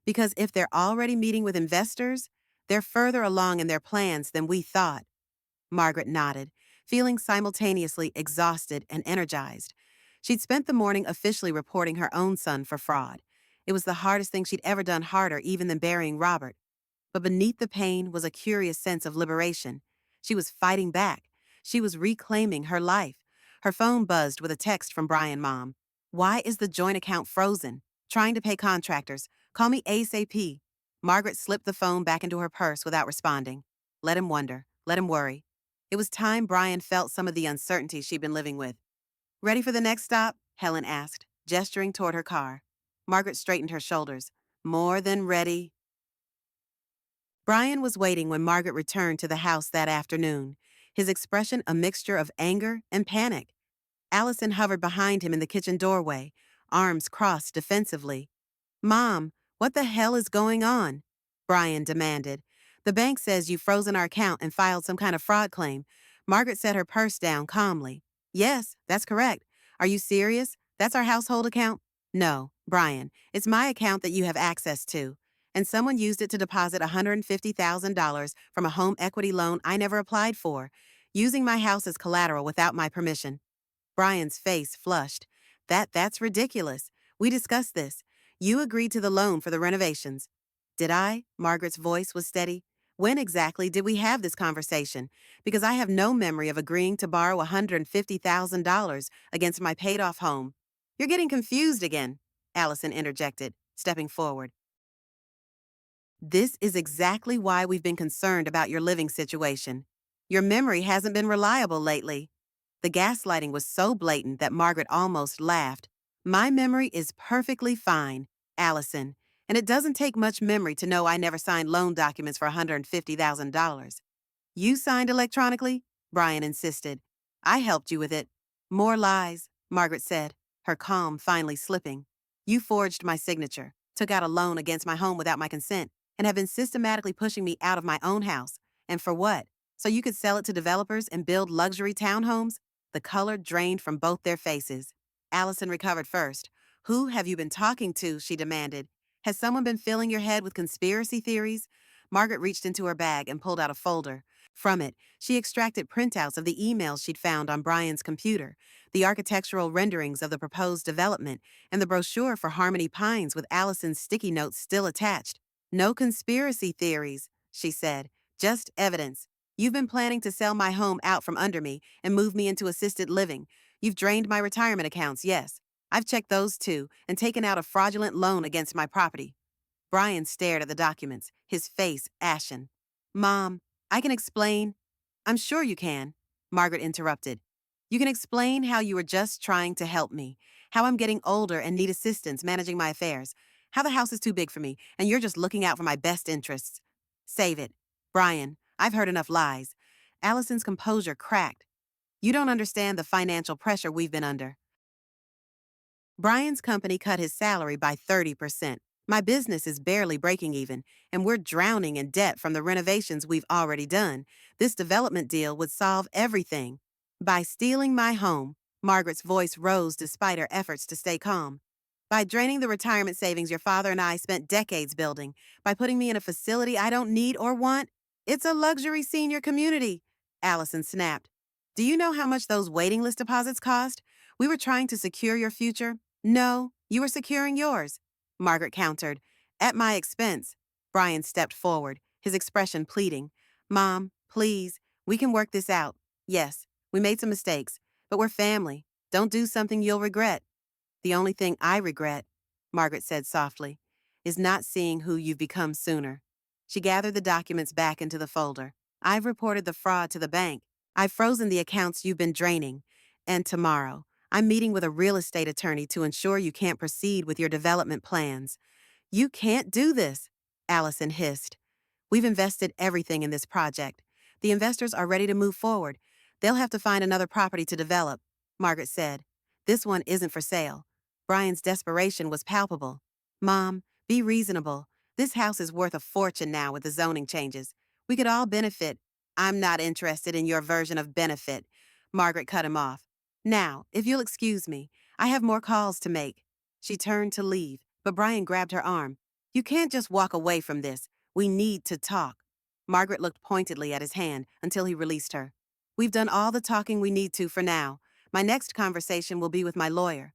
Because if they're already meeting with investors, they're further along in their plans than we thought. Margaret nodded, feeling simultaneously exhausted and energized. She'd spent the morning officially reporting her own son for fraud. It was the hardest thing she'd ever done, harder even than burying Robert. But beneath the pain was a curious sense of liberation. She was fighting back. She was reclaiming her life. Her phone buzzed with a text from Brian Mom. Why is the joint account frozen? Trying to pay contractors. Call me ASAP. Margaret slipped the phone back into her purse without responding. Let him wonder. Let him worry. It was time Brian felt some of the uncertainty she'd been living with. Ready for the next stop? Helen asked, gesturing toward her car. Margaret straightened her shoulders. More than ready. Brian was waiting when Margaret returned to the house that afternoon, his expression a mixture of anger and panic. Allison hovered behind him in the kitchen doorway, arms crossed defensively. Mom, what the hell is going on? Brian demanded. The bank says you've frozen our account and filed some kind of fraud claim. Margaret set her purse down calmly. Yes, that's correct. Are you serious? That's our household account? No, Brian, it's my account that you have access to. And someone used it to deposit $150,000 from a home equity loan I never applied for, using my house as collateral without my permission. Brian's face flushed. That's ridiculous. We discussed this. You agreed to the loan for the renovations. Did I? Margaret's voice was steady. When exactly did we have this conversation? Because I have no memory of agreeing to borrow $150,000 against my paid-off home. You're getting confused again, Allison interjected, stepping forward. This is exactly why we've been concerned about your living situation. Your memory hasn't been reliable lately. The gaslighting was so blatant that Margaret almost laughed. My memory is perfectly fine, Allison, and it doesn't take much memory to know I never signed loan documents for $150,000. You signed electronically? Brian insisted. I helped you with it. More lies, Margaret said, her calm finally slipping. You forged my signature, took out a loan against my home without my consent, and have been systematically pushing me out of my own house. And for what? So you could sell it to developers and build luxury townhomes? The color drained from both their faces. Allison recovered first. Who have you been talking to? She demanded. Has someone been filling your head with conspiracy theories? Margaret reached into her bag and pulled out a folder. From it, she extracted printouts of the emails she'd found on Brian's computer, the architectural renderings of the proposed development, and the brochure for Harmony Pines with Allison's sticky notes still attached. No conspiracy theories, she said, just evidence. You've been planning to sell my home out from under me and move me into assisted living. You've drained my retirement accounts, yes. I've checked those too and taken out a fraudulent loan against my property. Brian stared at the documents, his face ashen. Mom, I can explain. I'm sure you can, Margaret interrupted. You can explain how you were just trying to help me, how I'm getting older and need assistance managing my affairs, how the house is too big for me and you're just looking out for my best interests. Save it. Brian, I've heard enough lies. Allison's composure cracked. You don't understand the financial pressure we've been under. Brian's company cut his salary by 30%. My business is barely breaking even, and we're drowning in debt from the renovations we've already done. This development deal would solve everything. By stealing my home, Margaret's voice rose despite her efforts to stay calm. By draining the retirement savings your father and I spent decades building, by putting me in a facility I don't need or want, it's a luxury senior community, Allison snapped. Do you know how much those waiting list deposits cost? We were trying to secure your future. No, you were securing yours, Margaret countered. At my expense. Brian stepped forward, his expression pleading. Mom, please, we can work this out. Yes, we made some mistakes, but we're family. Don't do something you'll regret. The only thing I regret, Margaret said softly, is not seeing who you've become sooner. She gathered the documents back into the folder. I've reported the fraud to the bank. I've frozen the accounts you've been draining. And tomorrow, I'm meeting with a real estate attorney to ensure you can't proceed with your development plans. You can't do this, Allison hissed. We've invested everything in this project. The investors are ready to move forward. They'll have to find another property to develop, Margaret said. This one isn't for sale. Brian's desperation was palpable. Mom, be reasonable. This house is worth a fortune now with the zoning changes. We could all benefit. I'm not interested in your version of benefit, Margaret cut him off. Now, if you'll excuse me, I have more calls to make. She turned to leave, but Brian grabbed her arm. You can't just walk away from this. We need to talk. Margaret looked pointedly at his hand until he released her. We've done all the talking we need to for now. My next conversation will be with my lawyer.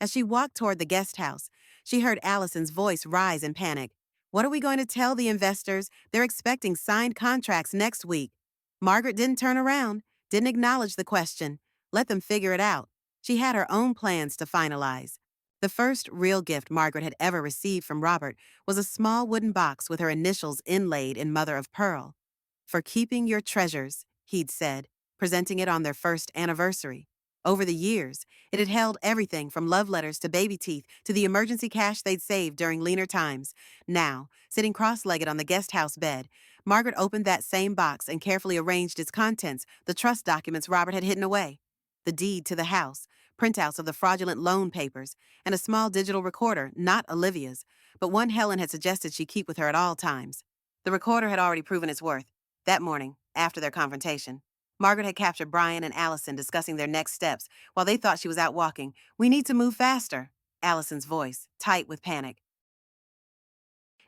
As she walked toward the guest house, she heard Allison's voice rise in panic. What are we going to tell the investors? They're expecting signed contracts next week. Margaret didn't turn around, didn't acknowledge the question. Let them figure it out. She had her own plans to finalize. The first real gift Margaret had ever received from Robert was a small wooden box with her initials inlaid in mother of pearl. For keeping your treasures, he'd said, presenting it on their first anniversary. Over the years, it had held everything from love letters to baby teeth to the emergency cash they'd saved during leaner times. Now, sitting cross-legged on the guest house bed, Margaret opened that same box and carefully arranged its contents, the trust documents Robert had hidden away. The deed to the house, printouts of the fraudulent loan papers, and a small digital recorder, not Olivia's, but one Helen had suggested she keep with her at all times. The recorder had already proven its worth. That morning, after their confrontation, Margaret had captured Brian and Allison discussing their next steps while they thought she was out walking. We need to move faster, Allison's voice, tight with panic.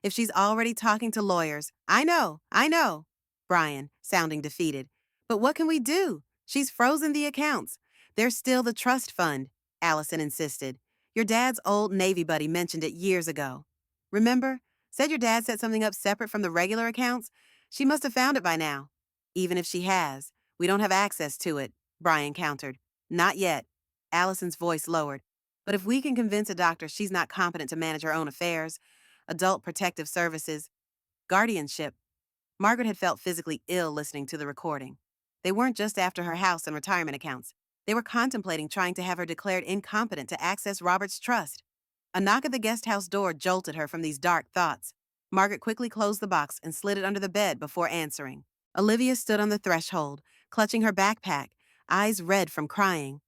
If she's already talking to lawyers, I know, Brian, sounding defeated. But what can we do? She's frozen the accounts. There's still the trust fund, Allison insisted. Your dad's old Navy buddy mentioned it years ago. Remember? Said your dad set something up separate from the regular accounts? She must have found it by now. Even if she has, we don't have access to it, Brian countered. Not yet. Allison's voice lowered. But if we can convince a doctor she's not competent to manage her own affairs, adult protective services, guardianship. Margaret had felt physically ill listening to the recording. They weren't just after her house and retirement accounts. They were contemplating trying to have her declared incompetent to access Robert's trust. A knock at the guest house door jolted her from these dark thoughts. Margaret quickly closed the box and slid it under the bed before answering. Olivia stood on the threshold, clutching her backpack, eyes red from crying.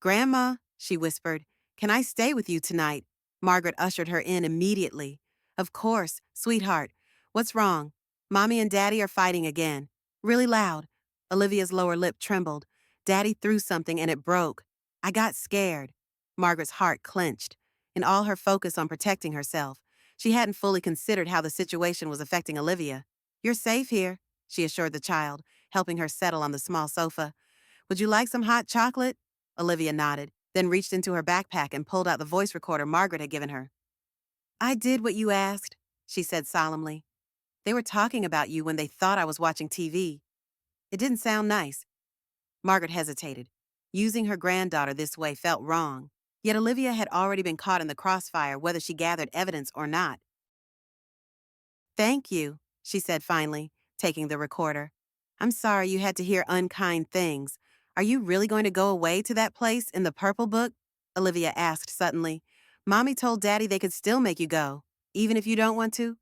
"Grandma," she whispered, "can I stay with you tonight?" Margaret ushered her in immediately. "Of course, sweetheart. What's wrong?" "Mommy and Daddy are fighting again. Really loud." Olivia's lower lip trembled. "Daddy threw something and it broke. I got scared." Margaret's heart clenched. In all her focus on protecting herself, she hadn't fully considered how the situation was affecting Olivia. "You're safe here," she assured the child, helping her settle on the small sofa. "Would you like some hot chocolate?" Olivia nodded, then reached into her backpack and pulled out the voice recorder Margaret had given her. "I did what you asked," she said solemnly. "They were talking about you when they thought I was watching TV. It didn't sound nice." Margaret hesitated. Using her granddaughter this way felt wrong. Yet Olivia had already been caught in the crossfire whether she gathered evidence or not. "Thank you," she said finally, taking the recorder. "I'm sorry you had to hear unkind things. Are you really going to go away to that place in the purple book?" Olivia asked suddenly. "Mommy told Daddy they could still make you go, even if you don't want to."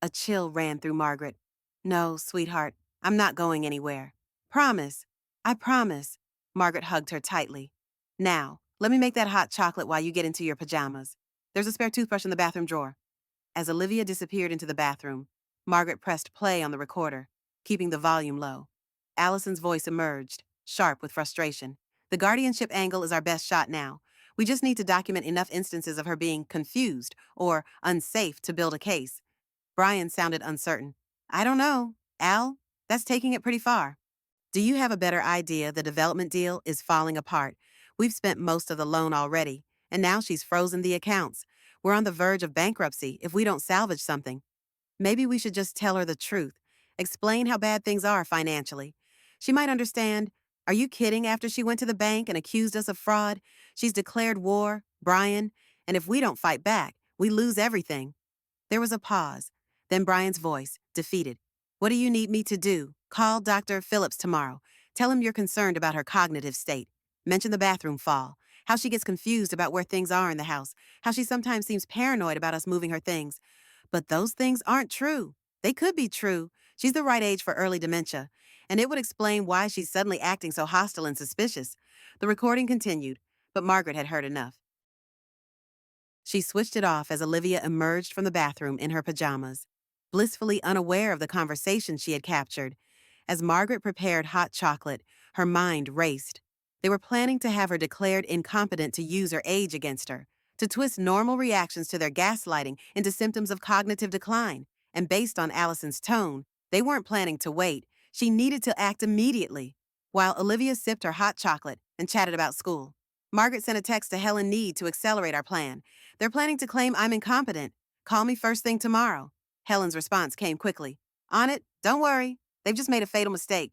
A chill ran through Margaret. "No, sweetheart, I'm not going anywhere. Promise. I promise." Margaret hugged her tightly. "Now, let me make that hot chocolate while you get into your pajamas. There's a spare toothbrush in the bathroom drawer." As Olivia disappeared into the bathroom, Margaret pressed play on the recorder, keeping the volume low. Allison's voice emerged, sharp with frustration. "The guardianship angle is our best shot now. We just need to document enough instances of her being confused or unsafe to build a case." Brian sounded uncertain. "I don't know. Al, that's taking it pretty far." "Do you have a better idea the development deal is falling apart? We've spent most of the loan already, and now she's frozen the accounts. We're on the verge of bankruptcy if we don't salvage something. Maybe we should just tell her the truth. Explain how bad things are financially. She might understand. Are you kidding after she went to the bank and accused us of fraud? She's declared war, Brian, and if we don't fight back, we lose everything." There was a pause. Then Brian's voice, defeated. "What do you need me to do? Call Dr. Phillips tomorrow. Tell him you're concerned about her cognitive state. Mention the bathroom fall. How she gets confused about where things are in the house. How she sometimes seems paranoid about us moving her things. But those things aren't true. They could be true. She's the right age for early dementia. And it would explain why she's suddenly acting so hostile and suspicious." The recording continued, but Margaret had heard enough. She switched it off as Olivia emerged from the bathroom in her pajamas, blissfully unaware of the conversation she had captured. As Margaret prepared hot chocolate, her mind raced. They were planning to have her declared incompetent to use her age against her, to twist normal reactions to their gaslighting into symptoms of cognitive decline. And based on Allison's tone, they weren't planning to wait. She needed to act immediately. While Olivia sipped her hot chocolate and chatted about school, Margaret sent a text to Helen Need to accelerate our plan. "They're planning to claim I'm incompetent. Call me first thing tomorrow." Helen's response came quickly. "On it, don't worry. They've just made a fatal mistake."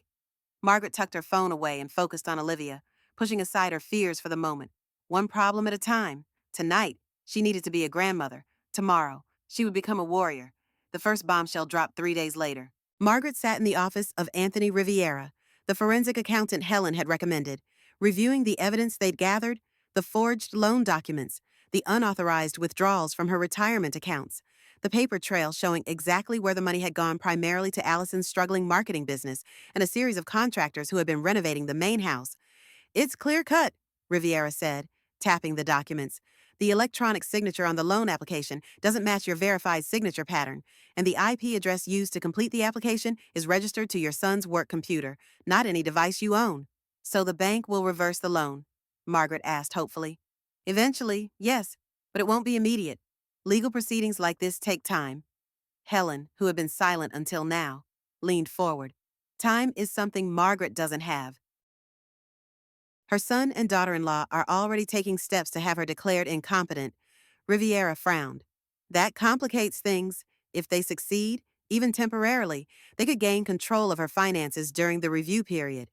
Margaret tucked her phone away and focused on Olivia, pushing aside her fears for the moment. One problem at a time. Tonight, she needed to be a grandmother. Tomorrow, she would become a warrior. The first bombshell dropped 3 days later. Margaret sat in the office of Anthony Riviera, the forensic accountant Helen had recommended, reviewing the evidence they'd gathered, the forged loan documents, the unauthorized withdrawals from her retirement accounts, the paper trail showing exactly where the money had gone primarily to Allison's struggling marketing business and a series of contractors who had been renovating the main house. "It's clear cut," Riviera said, tapping the documents. "The electronic signature on the loan application doesn't match your verified signature pattern, and the IP address used to complete the application is registered to your son's work computer, not any device you own." "So the bank will reverse the loan?" Margaret asked hopefully. "Eventually, yes, but it won't be immediate. Legal proceedings like this take time." Helen, who had been silent until now, leaned forward. "Time is something Margaret doesn't have. Her son and daughter-in-law are already taking steps to have her declared incompetent." Riviera frowned. "That complicates things. If they succeed, even temporarily, they could gain control of her finances during the review period.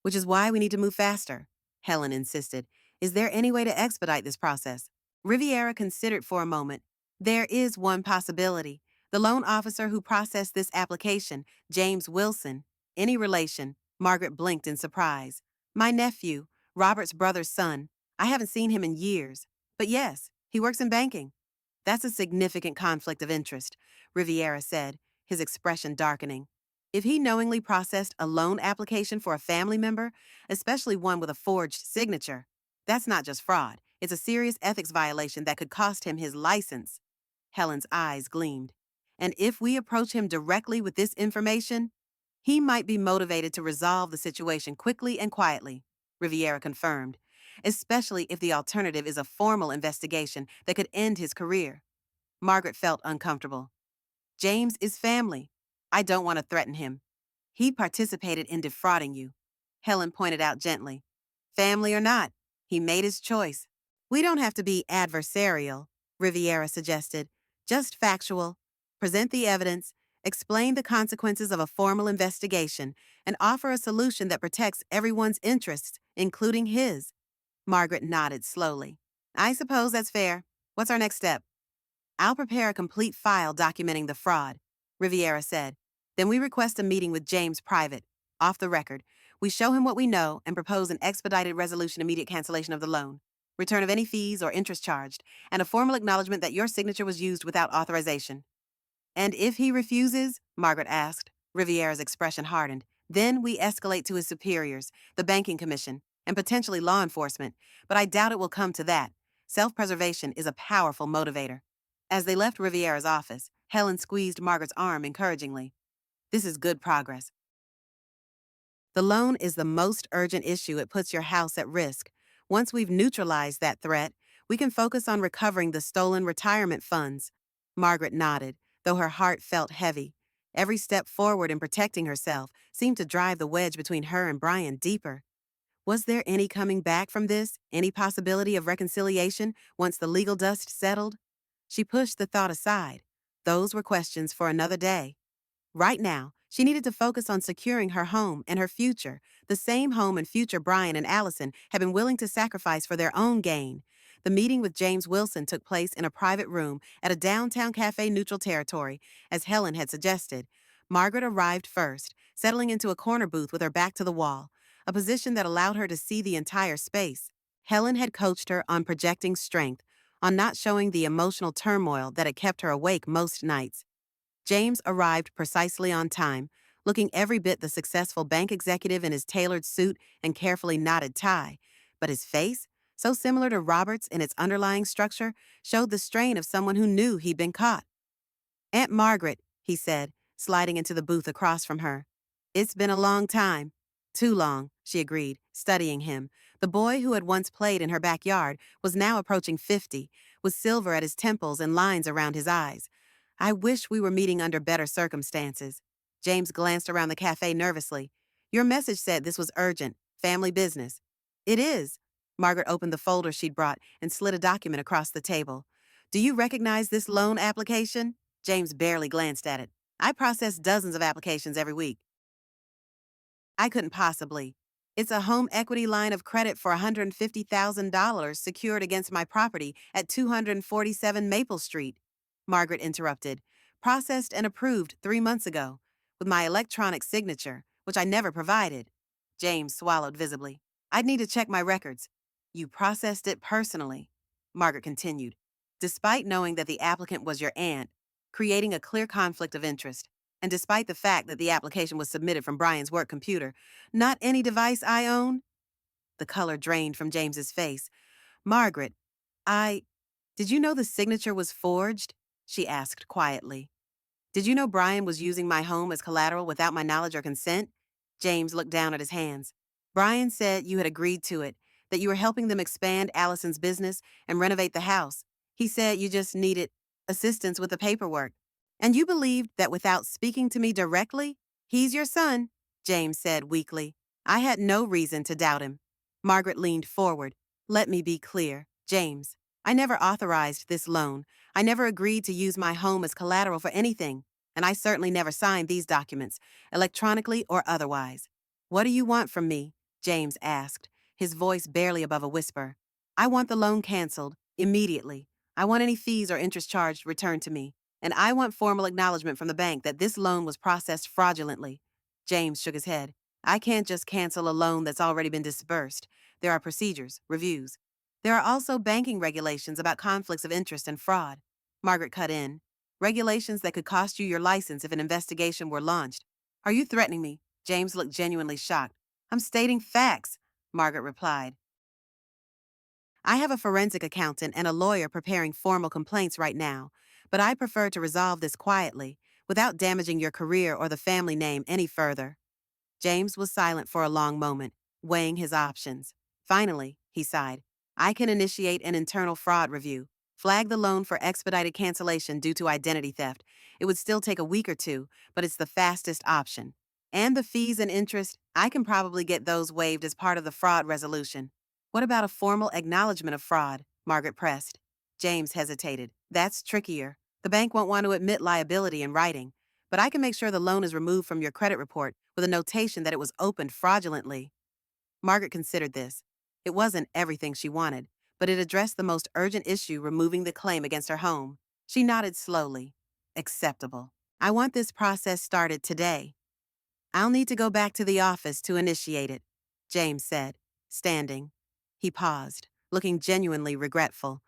Which is why we need to move faster," Helen insisted. "Is there any way to expedite this process?" Riviera considered for a moment. "There is one possibility. The loan officer who processed this application, James Wilson." "Any relation?" Margaret blinked in surprise. "My nephew, Robert's brother's son. I haven't seen him in years. But yes, he works in banking. That's a significant conflict of interest, Riviera said, his expression darkening. If he knowingly processed a loan application for a family member, especially one with a forged signature, that's not just fraud. It's a serious ethics violation that could cost him his license. Helen's eyes gleamed. And if we approach him directly with this information, he might be motivated to resolve the situation quickly and quietly, Riviera confirmed, especially if the alternative is a formal investigation that could end his career. Margaret felt uncomfortable. James is family. I don't want to threaten him. He participated in defrauding you, Helen pointed out gently. Family or not, he made his choice. We don't have to be adversarial, Riviera suggested. Just factual. Present the evidence, explain the consequences of a formal investigation, and offer a solution that protects everyone's interests, including his. Margaret nodded slowly. I suppose that's fair. What's our next step? I'll prepare a complete file documenting the fraud, Riviera said. Then we request a meeting with James private, off the record. We show him what we know and propose an expedited resolution, immediate cancellation of the loan, return of any fees or interest charged, and a formal acknowledgement that your signature was used without authorization. And if he refuses, Margaret asked, Riviera's expression hardened, then we escalate to his superiors, the banking commission, and potentially law enforcement, but I doubt it will come to that. Self-preservation is a powerful motivator. As they left Riviera's office, Helen squeezed Margaret's arm encouragingly. This is good progress. The loan is the most urgent issue. It puts your house at risk. Once we've neutralized that threat, we can focus on recovering the stolen retirement funds. Margaret nodded, though her heart felt heavy. Every step forward in protecting herself seemed to drive the wedge between her and Brian deeper. Was there any coming back from this? Any possibility of reconciliation once the legal dust settled? She pushed the thought aside. Those were questions for another day. Right now, she needed to focus on securing her home and her future, the same home and future Brian and Allison had been willing to sacrifice for their own gain. The meeting with James Wilson took place in a private room at a downtown cafe neutral territory, as Helen had suggested. Margaret arrived first, settling into a corner booth with her back to the wall, a position that allowed her to see the entire space. Helen had coached her on projecting strength, on not showing the emotional turmoil that had kept her awake most nights. James arrived precisely on time, looking every bit the successful bank executive in his tailored suit and carefully knotted tie. But his face, so similar to Robert's in its underlying structure, showed the strain of someone who knew he'd been caught. Aunt Margaret, he said, sliding into the booth across from her. It's been a long time. Too long, she agreed, studying him. The boy who had once played in her backyard was now approaching 50, with silver at his temples and lines around his eyes. I wish we were meeting under better circumstances. James glanced around the cafe nervously. Your message said this was urgent, family business. It is. Margaret opened the folder she'd brought and slid a document across the table. Do you recognize this loan application? James barely glanced at it. I process dozens of applications every week. I couldn't possibly. It's a home equity line of credit for $150,000 secured against my property at 247 Maple Street. Margaret interrupted. Processed and approved 3 months ago, with my electronic signature, which I never provided. James swallowed visibly. I'd need to check my records. You processed it personally, Margaret continued, despite knowing that the applicant was your aunt, creating a clear conflict of interest. And despite the fact that the application was submitted from Brian's work computer, not any device I own? The color drained from James's face. Margaret, did you know the signature was forged? She asked quietly. Did you know Brian was using my home as collateral without my knowledge or consent? James looked down at his hands. Brian said you had agreed to it, that you were helping them expand Allison's business and renovate the house. He said you just needed assistance with the paperwork. And you believed that without speaking to me directly? He's your son, James said weakly. I had no reason to doubt him. Margaret leaned forward. Let me be clear, James. I never authorized this loan. I never agreed to use my home as collateral for anything. And I certainly never signed these documents, electronically or otherwise. What do you want from me? James asked, his voice barely above a whisper. I want the loan canceled, immediately. I want any fees or interest charged returned to me. And I want formal acknowledgement from the bank that this loan was processed fraudulently. James shook his head. I can't just cancel a loan that's already been disbursed. There are procedures, reviews. There are also banking regulations about conflicts of interest and fraud. Margaret cut in. Regulations that could cost you your license if an investigation were launched. Are you threatening me? James looked genuinely shocked. I'm stating facts, Margaret replied. I have a forensic accountant and a lawyer preparing formal complaints right now, but I prefer to resolve this quietly, without damaging your career or the family name any further. James was silent for a long moment, weighing his options. Finally, he sighed, I can initiate an internal fraud review. Flag the loan for expedited cancellation due to identity theft. It would still take a week or two, but it's the fastest option. And the fees and interest, I can probably get those waived as part of the fraud resolution. What about a formal acknowledgement of fraud? Margaret pressed. James hesitated. That's trickier. The bank won't want to admit liability in writing, but I can make sure the loan is removed from your credit report with a notation that it was opened fraudulently. Margaret considered this. It wasn't everything she wanted, but it addressed the most urgent issue, removing the claim against her home. She nodded slowly. Acceptable. I want this process started today. I'll need to go back to the office to initiate it, James said, standing. He paused, looking genuinely regretful.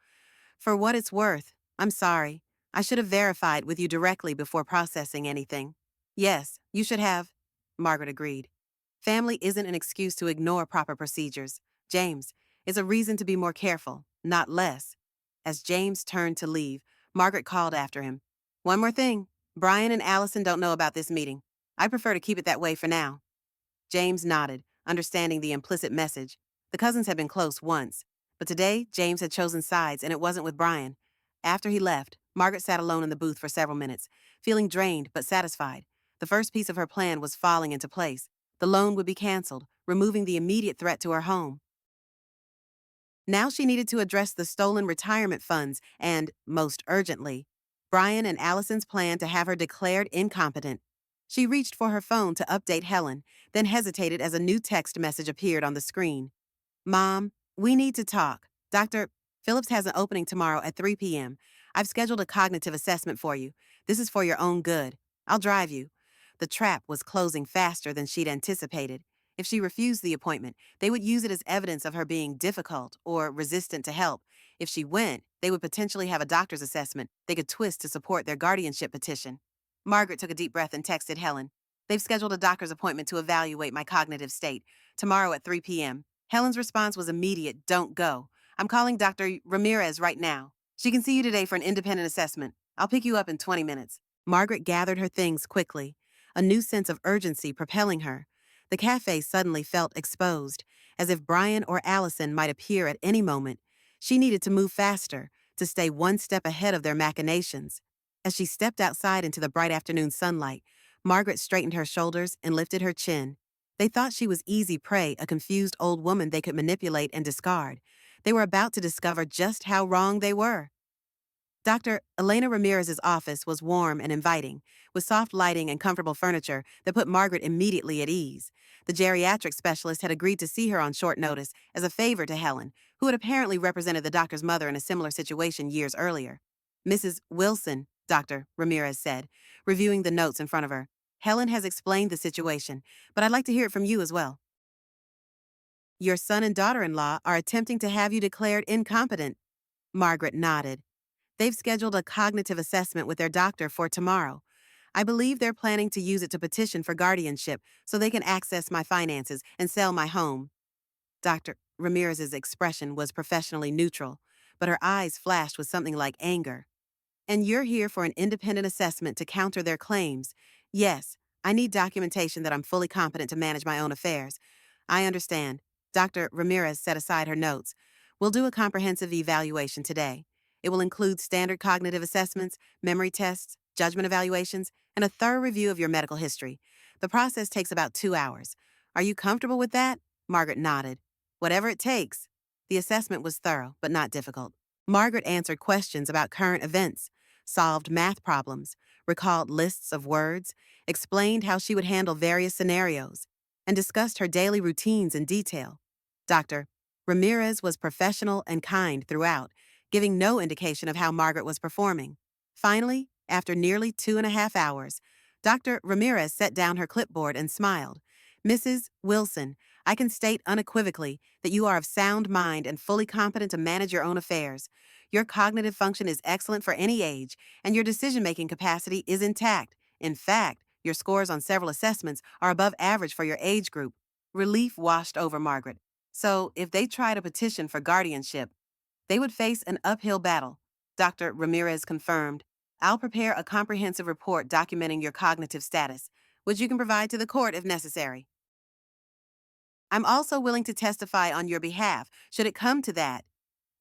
For what it's worth, I'm sorry. I should have verified with you directly before processing anything. Yes, you should have, Margaret agreed. Family isn't an excuse to ignore proper procedures. James, it's a reason to be more careful, not less. As James turned to leave, Margaret called after him. One more thing. Brian and Allison don't know about this meeting. I prefer to keep it that way for now. James nodded, understanding the implicit message. The cousins had been close once, but today James had chosen sides, and it wasn't with Brian. After he left, Margaret sat alone in the booth for several minutes, feeling drained but satisfied. The first piece of her plan was falling into place. The loan would be canceled, removing the immediate threat to her home. Now she needed to address the stolen retirement funds and, most urgently, Brian and Allison's plan to have her declared incompetent. She reached for her phone to update Helen, then hesitated as a new text message appeared on the screen. Mom, we need to talk. Dr. Phillips has an opening tomorrow at 3 p.m. I've scheduled a cognitive assessment for you. This is for your own good. I'll drive you. The trap was closing faster than she'd anticipated. If she refused the appointment, they would use it as evidence of her being difficult or resistant to help. If she went, they would potentially have a doctor's assessment they could twist to support their guardianship petition. Margaret took a deep breath and texted Helen. They've scheduled a doctor's appointment to evaluate my cognitive state, tomorrow at 3 p.m. Helen's response was immediate, don't go. I'm calling Dr. Ramirez right now. She can see you today for an independent assessment. I'll pick you up in 20 minutes. Margaret gathered her things quickly, a new sense of urgency propelling her. The cafe suddenly felt exposed, as if Brian or Allison might appear at any moment. She needed to move faster, to stay one step ahead of their machinations. As she stepped outside into the bright afternoon sunlight, Margaret straightened her shoulders and lifted her chin. They thought she was easy prey, a confused old woman they could manipulate and discard. They were about to discover just how wrong they were. Dr. Elena Ramirez's office was warm and inviting, with soft lighting and comfortable furniture that put Margaret immediately at ease. The geriatric specialist had agreed to see her on short notice as a favor to Helen, who had apparently represented the doctor's mother in a similar situation years earlier. Mrs. Wilson, Dr. Ramirez said, reviewing the notes in front of her. Helen has explained the situation, but I'd like to hear it from you as well. Your son and daughter-in-law are attempting to have you declared incompetent. Margaret nodded. They've scheduled a cognitive assessment with their doctor for tomorrow. I believe they're planning to use it to petition for guardianship so they can access my finances and sell my home. Dr. Ramirez's expression was professionally neutral, but her eyes flashed with something like anger. And you're here for an independent assessment to counter their claims. Yes, I need documentation that I'm fully competent to manage my own affairs. I understand. Dr. Ramirez set aside her notes. We'll do a comprehensive evaluation today. It will include standard cognitive assessments, memory tests, judgment evaluations, and a thorough review of your medical history. The process takes about 2 hours. Are you comfortable with that? Margaret nodded. Whatever it takes. The assessment was thorough, but not difficult. Margaret answered questions about current events, solved math problems, recalled lists of words, explained how she would handle various scenarios, and discussed her daily routines in detail. Dr. Ramirez was professional and kind throughout, giving no indication of how Margaret was performing. Finally, after nearly 2.5 hours, Dr. Ramirez set down her clipboard and smiled. Mrs. Wilson, I can state unequivocally that you are of sound mind and fully competent to manage your own affairs. Your cognitive function is excellent for any age, and your decision-making capacity is intact. In fact, your scores on several assessments are above average for your age group. Relief washed over Margaret. So, if they tried a petition for guardianship, they would face an uphill battle. Dr. Ramirez confirmed. I'll prepare a comprehensive report documenting your cognitive status, which you can provide to the court if necessary. I'm also willing to testify on your behalf, should it come to that.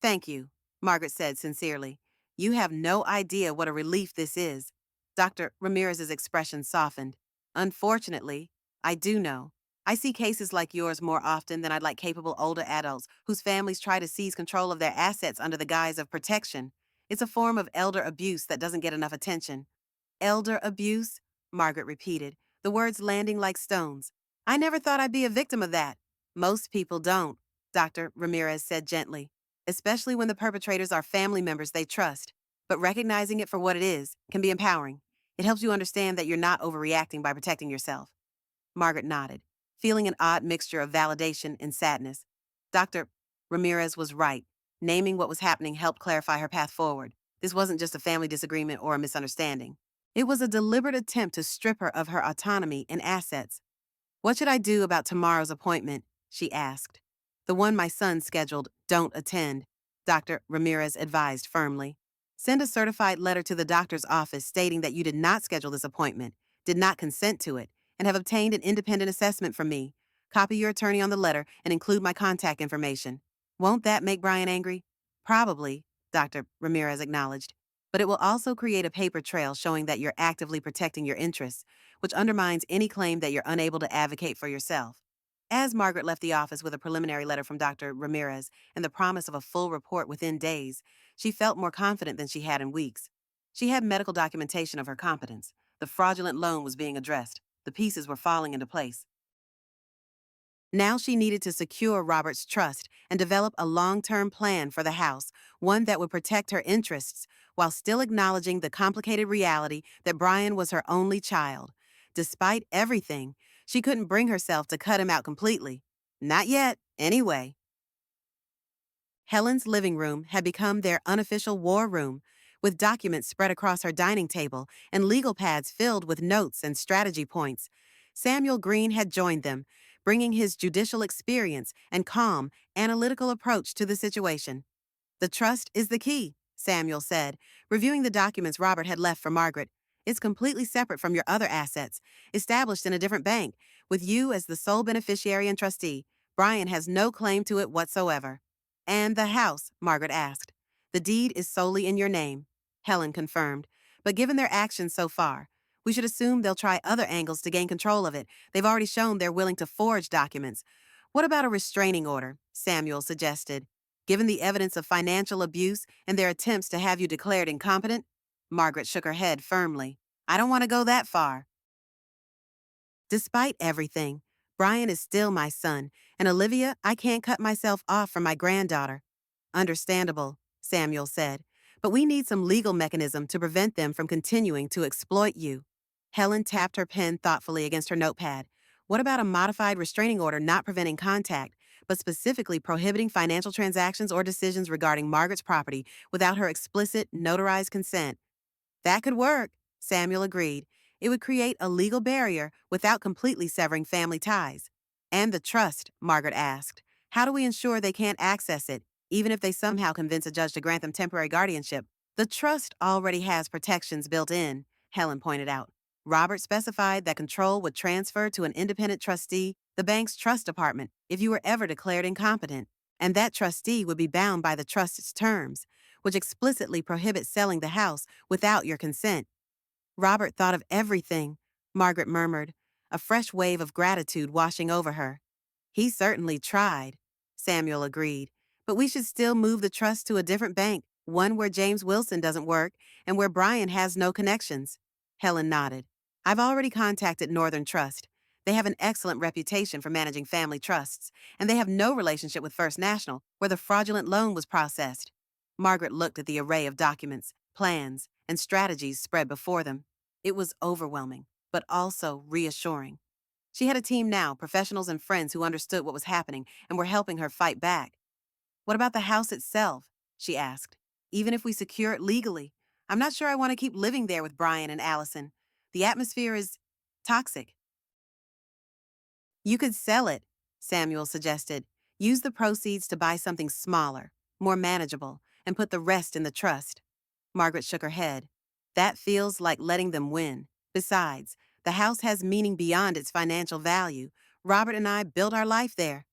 Thank you, Margaret said sincerely. You have no idea what a relief this is. Dr. Ramirez's expression softened. Unfortunately, I do know. I see cases like yours more often than I'd like capable older adults whose families try to seize control of their assets under the guise of protection. It's a form of elder abuse that doesn't get enough attention. Elder abuse? Margaret repeated, the words landing like stones. I never thought I'd be a victim of that. Most people don't, Dr. Ramirez said gently, especially when the perpetrators are family members they trust. But recognizing it for what it is can be empowering. It helps you understand that you're not overreacting by protecting yourself. Margaret nodded, feeling an odd mixture of validation and sadness. Dr. Ramirez was right. Naming what was happening helped clarify her path forward. This wasn't just a family disagreement or a misunderstanding. It was a deliberate attempt to strip her of her autonomy and assets. What should I do about tomorrow's appointment? She asked. The one my son scheduled, don't attend, Dr. Ramirez advised firmly. Send a certified letter to the doctor's office stating that you did not schedule this appointment, did not consent to it, and have obtained an independent assessment from me. Copy your attorney on the letter and include my contact information. Won't that make Brian angry? Probably, Dr. Ramirez acknowledged. But it will also create a paper trail showing that you're actively protecting your interests, which undermines any claim that you're unable to advocate for yourself. As Margaret left the office with a preliminary letter from Dr. Ramirez and the promise of a full report within days, she felt more confident than she had in weeks. She had medical documentation of her competence. The fraudulent loan was being addressed. The pieces were falling into place. Now she needed to secure Robert's trust and develop a long-term plan for the house, one that would protect her interests while still acknowledging the complicated reality that Brian was her only child. Despite everything, she couldn't bring herself to cut him out completely. Not yet, anyway. Helen's living room had become their unofficial war room, with documents spread across her dining table and legal pads filled with notes and strategy points. Samuel Green had joined them, bringing his judicial experience and calm, analytical approach to the situation. The trust is the key, Samuel said, reviewing the documents Robert had left for Margaret. It's completely separate from your other assets, established in a different bank, with you as the sole beneficiary and trustee. Brian has no claim to it whatsoever. And the house, Margaret asked. The deed is solely in your name, Helen confirmed. But given their actions so far, we should assume they'll try other angles to gain control of it. They've already shown they're willing to forge documents. What about a restraining order? Samuel suggested. Given the evidence of financial abuse and their attempts to have you declared incompetent? Margaret shook her head firmly. I don't want to go that far. Despite everything, Brian is still my son, and Olivia, I can't cut myself off from my granddaughter. Understandable, Samuel said, but we need some legal mechanism to prevent them from continuing to exploit you. Helen tapped her pen thoughtfully against her notepad. What about a modified restraining order not preventing contact, but specifically prohibiting financial transactions or decisions regarding Margaret's property without her explicit, notarized consent? That could work, Samuel agreed. It would create a legal barrier without completely severing family ties. And the trust, Margaret asked. How do we ensure they can't access it, even if they somehow convince a judge to grant them temporary guardianship? The trust already has protections built in, Helen pointed out. Robert specified that control would transfer to an independent trustee, the bank's trust department, if you were ever declared incompetent. And that trustee would be bound by the trust's terms, which explicitly prohibit selling the house without your consent. Robert thought of everything, Margaret murmured, a fresh wave of gratitude washing over her. He certainly tried, Samuel agreed, but we should still move the trust to a different bank, one where James Wilson doesn't work and where Brian has no connections. Helen nodded. I've already contacted Northern Trust. They have an excellent reputation for managing family trusts, and they have no relationship with First National, where the fraudulent loan was processed. Margaret looked at the array of documents, plans, and strategies spread before them. It was overwhelming, but also reassuring. She had a team now, professionals and friends who understood what was happening and were helping her fight back. What about the house itself? She asked. Even if we secure it legally, I'm not sure I want to keep living there with Brian and Allison. The atmosphere is toxic. You could sell it, Samuel suggested. Use the proceeds to buy something smaller, more manageable, and put the rest in the trust. Margaret shook her head. That feels like letting them win. Besides, the house has meaning beyond its financial value. Robert and I built our life there.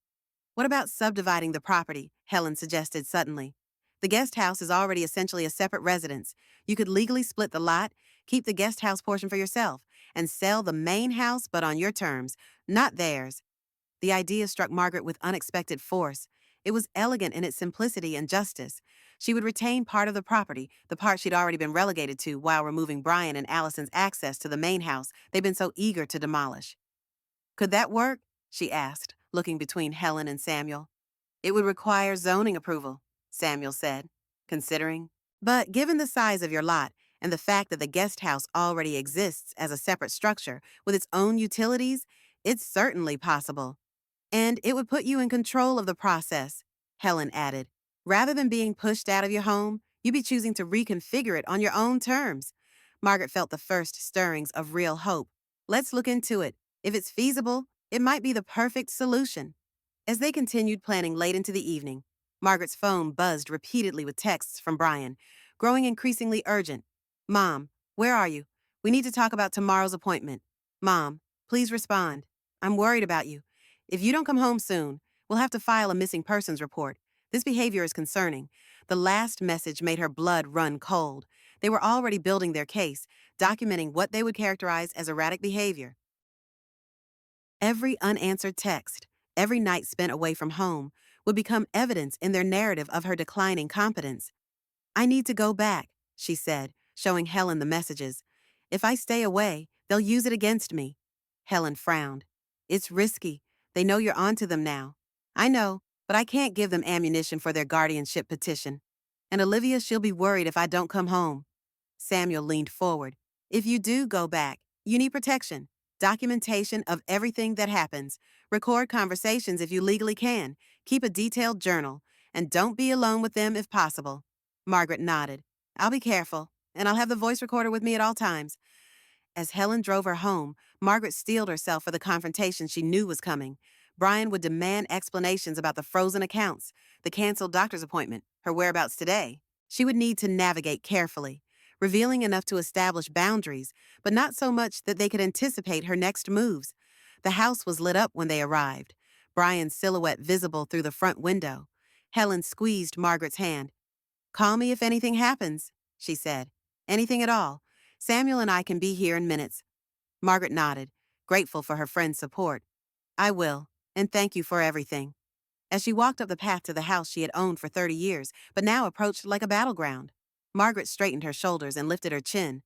What about subdividing the property? Helen suggested suddenly. The guest house is already essentially a separate residence. You could legally split the lot, keep the guest house portion for yourself, and sell the main house but on your terms, not theirs. The idea struck Margaret with unexpected force. It was elegant in its simplicity and justice. She would retain part of the property, the part she'd already been relegated to, while removing Brian and Allison's access to the main house they'd been so eager to demolish. Could that work? She asked, looking between Helen and Samuel. It would require zoning approval, Samuel said, considering. But given the size of your lot and the fact that the guest house already exists as a separate structure with its own utilities, it's certainly possible. And it would put you in control of the process, Helen added. Rather than being pushed out of your home, you'd be choosing to reconfigure it on your own terms. Margaret felt the first stirrings of real hope. Let's look into it. If it's feasible, it might be the perfect solution. As they continued planning late into the evening, Margaret's phone buzzed repeatedly with texts from Brian, growing increasingly urgent. Mom, where are you? We need to talk about tomorrow's appointment. Mom, please respond. I'm worried about you. If you don't come home soon, we'll have to file a missing persons report. This behavior is concerning. The last message made her blood run cold. They were already building their case, documenting what they would characterize as erratic behavior. Every unanswered text, every night spent away from home, would become evidence in their narrative of her declining competence. I need to go back, she said, showing Helen the messages. If I stay away, they'll use it against me. Helen frowned. It's risky. They know you're onto them now. I know, but I can't give them ammunition for their guardianship petition. And Olivia, she'll be worried if I don't come home. Samuel leaned forward. If you do go back, you need protection. Documentation of everything that happens. Record conversations if you legally can. Keep a detailed journal. And don't be alone with them if possible. Margaret nodded. I'll be careful, and I'll have the voice recorder with me at all times. As Helen drove her home, Margaret steeled herself for the confrontation she knew was coming. Brian would demand explanations about the frozen accounts, the canceled doctor's appointment, her whereabouts today. She would need to navigate carefully, revealing enough to establish boundaries, but not so much that they could anticipate her next moves. The house was lit up when they arrived, Brian's silhouette visible through the front window. Helen squeezed Margaret's hand. Call me if anything happens, she said. Anything at all. Samuel and I can be here in minutes. Margaret nodded, grateful for her friend's support. I will, and thank you for everything. As she walked up the path to the house she had owned for 30 years, but now approached like a battleground, Margaret straightened her shoulders and lifted her chin.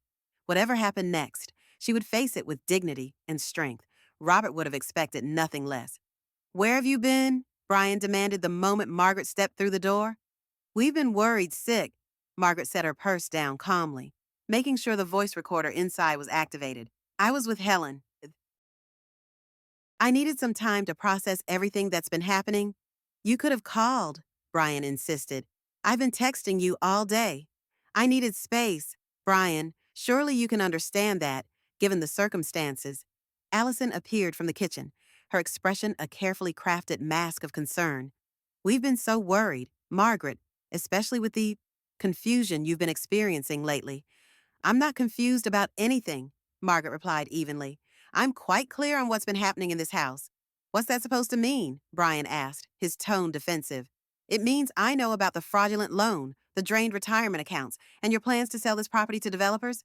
Whatever happened next, she would face it with dignity and strength. Robert would have expected nothing less. Where have you been? Brian demanded the moment Margaret stepped through the door. We've been worried sick. Margaret set her purse down calmly, making sure the voice recorder inside was activated. I was with Helen. I needed some time to process everything that's been happening. You could have called, Brian insisted. I've been texting you all day. I needed space. Brian, surely you can understand that, given the circumstances. Allison appeared from the kitchen, her expression a carefully crafted mask of concern. We've been so worried, Margaret, especially with the confusion you've been experiencing lately. I'm not confused about anything, Margaret replied evenly. I'm quite clear on what's been happening in this house. What's that supposed to mean? Brian asked, his tone defensive. It means I know about the fraudulent loan, the drained retirement accounts, and your plans to sell this property to developers?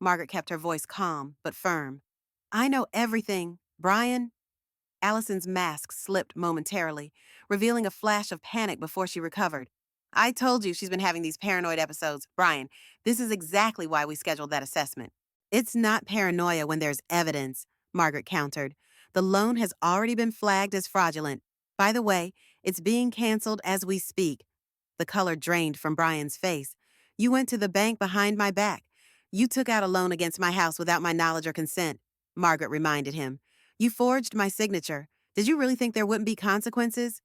Margaret kept her voice calm, but firm. I know everything, Brian. Allison's mask slipped momentarily, revealing a flash of panic before she recovered. I told you she's been having these paranoid episodes. Brian, this is exactly why we scheduled that assessment. It's not paranoia when there's evidence, Margaret countered. The loan has already been flagged as fraudulent. By the way, it's being canceled as we speak. The color drained from Brian's face. You went to the bank behind my back. You took out a loan against my house without my knowledge or consent, Margaret reminded him. You forged my signature. Did you really think there wouldn't be consequences?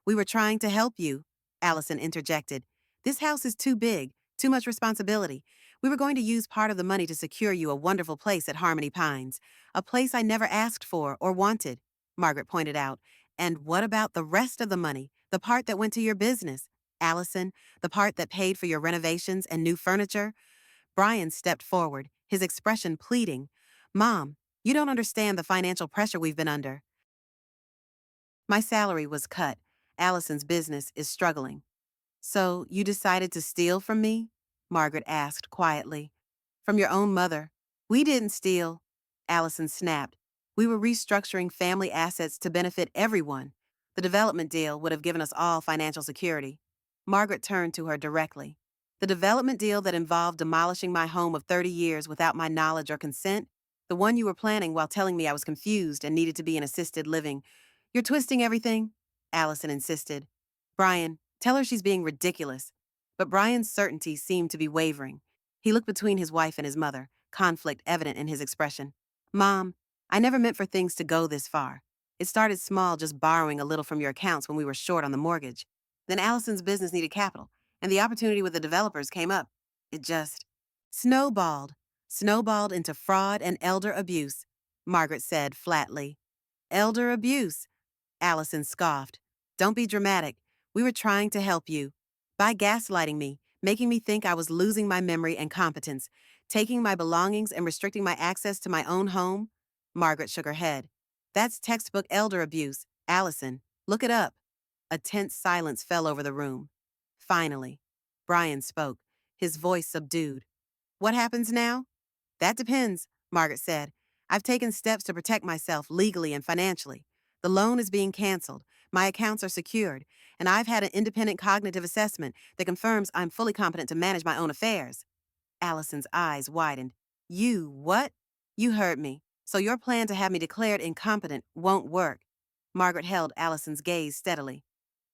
We were trying to help you, Allison interjected. This house is too big, too much responsibility. We were going to use part of the money to secure you a wonderful place at Harmony Pines, a place I never asked for or wanted, Margaret pointed out. And what about the rest of the money, the part that went to your business? Allison, the part that paid for your renovations and new furniture? Brian stepped forward, his expression pleading. Mom, you don't understand the financial pressure we've been under. My salary was cut. Allison's business is struggling. So you decided to steal from me? Margaret asked quietly. From your own mother. We didn't steal, Allison snapped. We were restructuring family assets to benefit everyone. The development deal would have given us all financial security. Margaret turned to her directly. The development deal that involved demolishing my home of 30 years without my knowledge or consent? The one you were planning while telling me I was confused and needed to be in assisted living. You're twisting everything, Allison insisted. Brian, tell her she's being ridiculous. But Brian's certainty seemed to be wavering. He looked between his wife and his mother, conflict evident in his expression. Mom, I never meant for things to go this far. It started small, just borrowing a little from your accounts when we were short on the mortgage. Then Allison's business needed capital, and the opportunity with the developers came up. It just snowballed. Snowballed into fraud and elder abuse, Margaret said flatly. Elder abuse, Allison scoffed. Don't be dramatic. We were trying to help you. By gaslighting me, making me think I was losing my memory and competence, taking my belongings and restricting my access to my own home? Margaret shook her head. That's textbook elder abuse, Allison. Look it up. A tense silence fell over the room. Finally, Brian spoke, his voice subdued. What happens now? That depends, Margaret said. I've taken steps to protect myself legally and financially. The loan is being canceled, my accounts are secured, and I've had an independent cognitive assessment that confirms I'm fully competent to manage my own affairs. Allison's eyes widened. You what? You heard me. So your plan to have me declared incompetent won't work. Margaret held Allison's gaze steadily.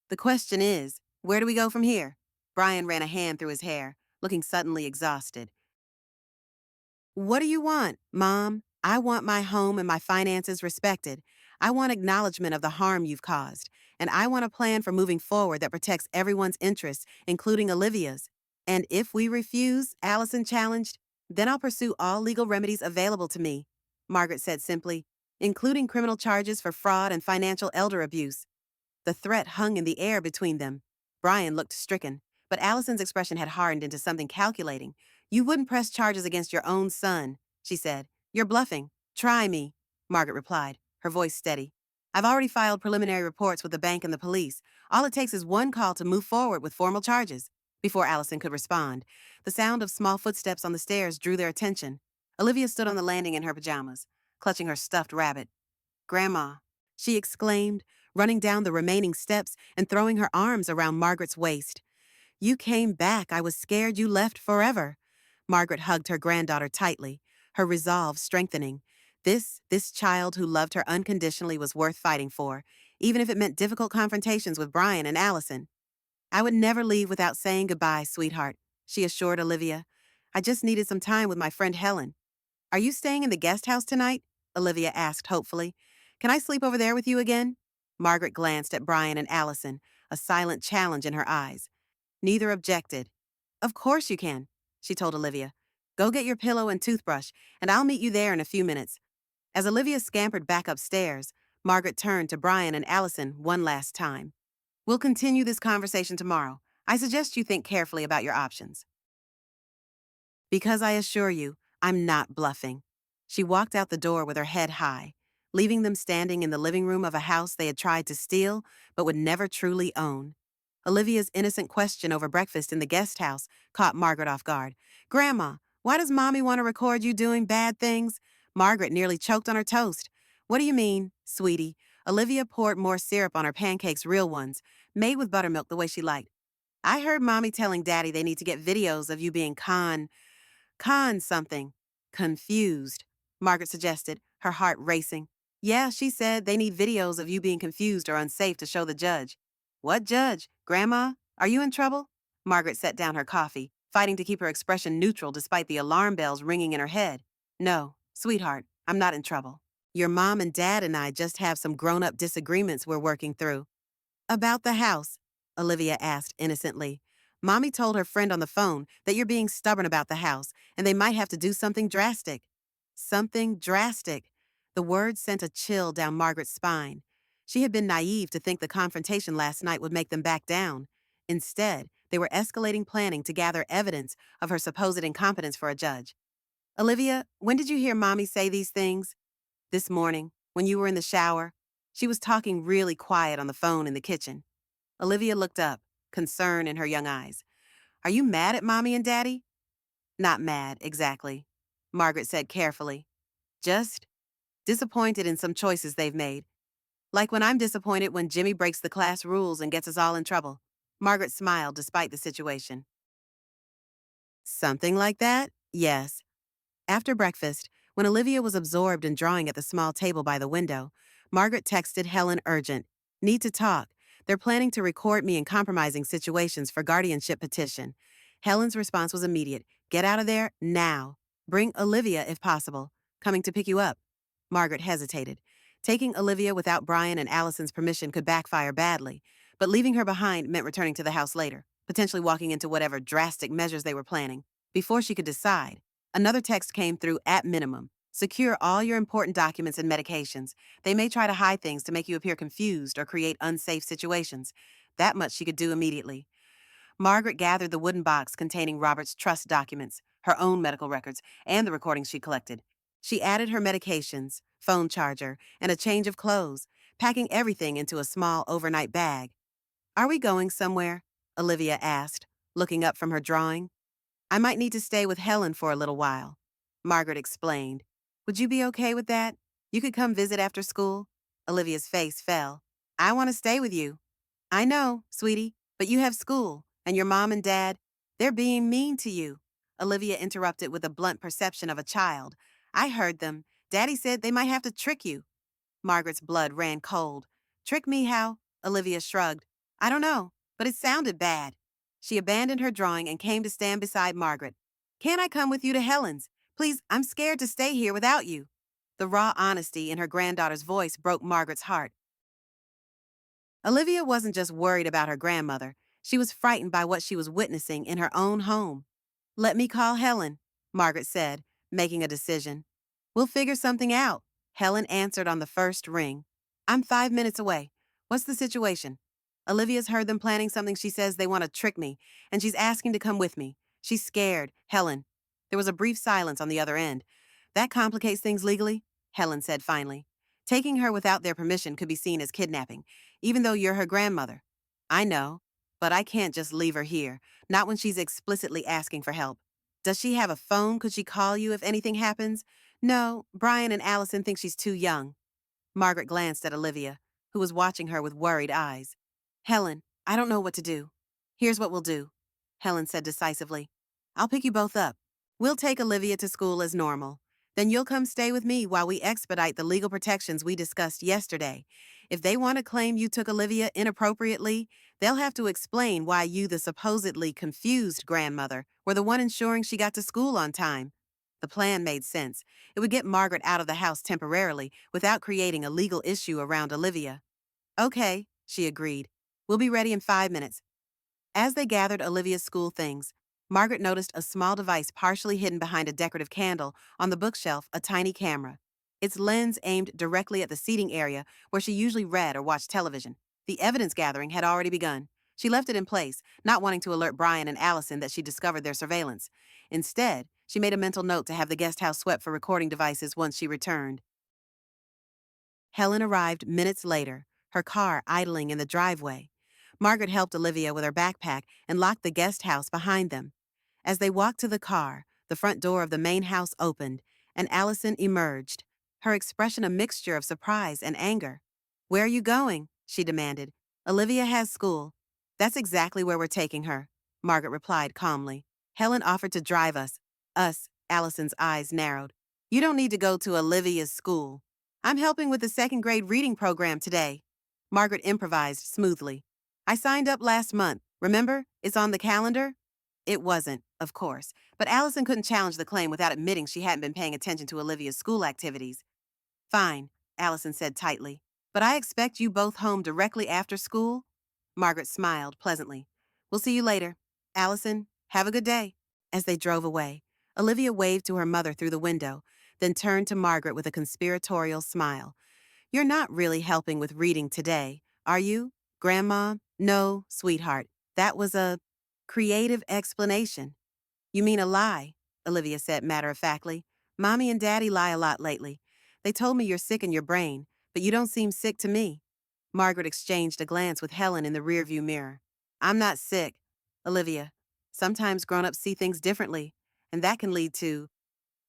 The question is, where do we go from here? Brian ran a hand through his hair, looking suddenly exhausted. What do you want, Mom? I want my home and my finances respected. I want acknowledgement of the harm you've caused. And I want a plan for moving forward that protects everyone's interests, including Olivia's. And if we refuse, Allison challenged, then I'll pursue all legal remedies available to me, Margaret said simply, including criminal charges for fraud and financial elder abuse. The threat hung in the air between them. Brian looked stricken, but Allison's expression had hardened into something calculating. You wouldn't press charges against your own son, she said. You're bluffing. Try me, Margaret replied, her voice steady. I've already filed preliminary reports with the bank and the police. All it takes is one call to move forward with formal charges. Before Allison could respond, the sound of small footsteps on the stairs drew their attention. Olivia stood on the landing in her pajamas, clutching her stuffed rabbit. Grandma, she exclaimed, running down the remaining steps and throwing her arms around Margaret's waist. You came back. I was scared you left forever. Margaret hugged her granddaughter tightly, her resolve strengthening. This child who loved her unconditionally was worth fighting for, even if it meant difficult confrontations with Brian and Allison. I would never leave without saying goodbye, sweetheart, she assured Olivia. I just needed some time with my friend Helen. Are you staying in the guest house tonight? Olivia asked hopefully. Can I sleep over there with you again? Margaret glanced at Brian and Allison, a silent challenge in her eyes. Neither objected. Of course you can, she told Olivia. Go get your pillow and toothbrush, and I'll meet you there in a few minutes. As Olivia scampered back upstairs, Margaret turned to Brian and Allison one last time. We'll continue this conversation tomorrow. I suggest you think carefully about your options. Because I assure you, I'm not bluffing. She walked out the door with her head high, leaving them standing in the living room of a house they had tried to steal but would never truly own. Olivia's innocent question over breakfast in the guest house caught Margaret off guard. Grandma, why does Mommy want to record you doing bad things? Margaret nearly choked on her toast. What do you mean, sweetie? Olivia poured more syrup on her pancakes, real ones, made with buttermilk the way she liked. I heard Mommy telling Daddy they need to get videos of you being something. Confused, Margaret suggested, her heart racing. Yeah, she said they need videos of you being confused or unsafe to show the judge. What judge? Grandma? Are you in trouble? Margaret set down her coffee, fighting to keep her expression neutral despite the alarm bells ringing in her head. No, sweetheart, I'm not in trouble. Your mom and dad and I just have some grown-up disagreements we're working through. About the house, Olivia asked innocently. Mommy told her friend on the phone that you're being stubborn about the house and they might have to do something drastic. Something drastic. The word sent a chill down Margaret's spine. She had been naive to think the confrontation last night would make them back down. Instead, they were escalating planning to gather evidence of her supposed incompetence for a judge. Olivia, when did you hear Mommy say these things? This morning, when you were in the shower. She was talking really quiet on the phone in the kitchen. Olivia looked up, concern in her young eyes. Are you mad at Mommy and Daddy? Not mad, exactly, Margaret said carefully. Just disappointed in some choices they've made. Like when I'm disappointed when Jimmy breaks the class rules and gets us all in trouble. Margaret smiled despite the situation. Something like that? Yes. After breakfast, when Olivia was absorbed in drawing at the small table by the window, Margaret texted Helen urgent. Need to talk. They're planning to record me in compromising situations for guardianship petition. Helen's response was immediate. Get out of there now. Bring Olivia if possible. Coming to pick you up. Margaret hesitated. Taking Olivia without Brian and Allison's permission could backfire badly, but leaving her behind meant returning to the house later, potentially walking into whatever drastic measures they were planning. Before she could decide, another text came through at minimum. Secure all your important documents and medications. They may try to hide things to make you appear confused or create unsafe situations. That much she could do immediately. Margaret gathered the wooden box containing Robert's trust documents, her own medical records, and the recordings she collected. She added her medications, phone charger, and a change of clothes, packing everything into a small overnight bag. Are we going somewhere? Olivia asked, looking up from her drawing. I might need to stay with Helen for a little while, Margaret explained. Would you be okay with that? You could come visit after school? Olivia's face fell. I want to stay with you. I know, sweetie, but you have school, and your mom and dad, they're being mean to you. Olivia interrupted with a blunt perception of a child. I heard them. Daddy said they might have to trick you. Margaret's blood ran cold. Trick me how? Olivia shrugged. I don't know, but it sounded bad. She abandoned her drawing and came to stand beside Margaret. Can't I come with you to Helen's? Please, I'm scared to stay here without you. The raw honesty in her granddaughter's voice broke Margaret's heart. Olivia wasn't just worried about her grandmother. She was frightened by what she was witnessing in her own home. Let me call Helen, Margaret said, making a decision. We'll figure something out, Helen answered on the first ring. I'm 5 minutes away. What's the situation? Olivia's heard them planning something she says they want to trick me, and she's asking to come with me. She's scared, Helen. There was a brief silence on the other end. That complicates things legally, Helen said finally. Taking her without their permission could be seen as kidnapping, even though you're her grandmother. I know, but I can't just leave her here, not when she's explicitly asking for help. Does she have a phone? Could she call you if anything happens? No, Brian and Allison think she's too young. Margaret glanced at Olivia, who was watching her with worried eyes. Helen, I don't know what to do. Here's what we'll do, Helen said decisively. I'll pick you both up. We'll take Olivia to school as normal. Then you'll come stay with me while we expedite the legal protections we discussed yesterday. If they want to claim you took Olivia inappropriately, they'll have to explain why you, the supposedly confused grandmother, were the one ensuring she got to school on time. The plan made sense. It would get Margaret out of the house temporarily without creating a legal issue around Olivia. Okay, she agreed. We'll be ready in 5 minutes. As they gathered Olivia's school things, Margaret noticed a small device partially hidden behind a decorative candle on the bookshelf, a tiny camera. Its lens aimed directly at the seating area where she usually read or watched television. The evidence gathering had already begun. She left it in place, not wanting to alert Brian and Allison that she discovered their surveillance. Instead, she made a mental note to have the guest house swept for recording devices once she returned. Helen arrived minutes later, her car idling in the driveway. Margaret helped Olivia with her backpack and locked the guest house behind them. As they walked to the car, the front door of the main house opened, and Allison emerged, her expression a mixture of surprise and anger. Where are you going? She demanded. Olivia has school. That's exactly where we're taking her, Margaret replied calmly. Helen offered to drive us. Us, Allison's eyes narrowed. You don't need to go to Olivia's school. I'm helping with the second-grade reading program today. Margaret improvised smoothly. I signed up last month. Remember? It's on the calendar. It wasn't, of course, but Allison couldn't challenge the claim without admitting she hadn't been paying attention to Olivia's school activities. Fine, Allison said tightly. But I expect you both home directly after school? Margaret smiled pleasantly. We'll see you later. Allison, have a good day. As they drove away, Olivia waved to her mother through the window, then turned to Margaret with a conspiratorial smile. You're not really helping with reading today, are you, Grandma? No, sweetheart. That was a creative explanation. You mean a lie, Olivia said matter-of-factly. Mommy and Daddy lie a lot lately. They told me you're sick in your brain, but you don't seem sick to me. Margaret exchanged a glance with Helen in the rearview mirror. I'm not sick. Olivia, sometimes grown-ups see things differently, and that can lead to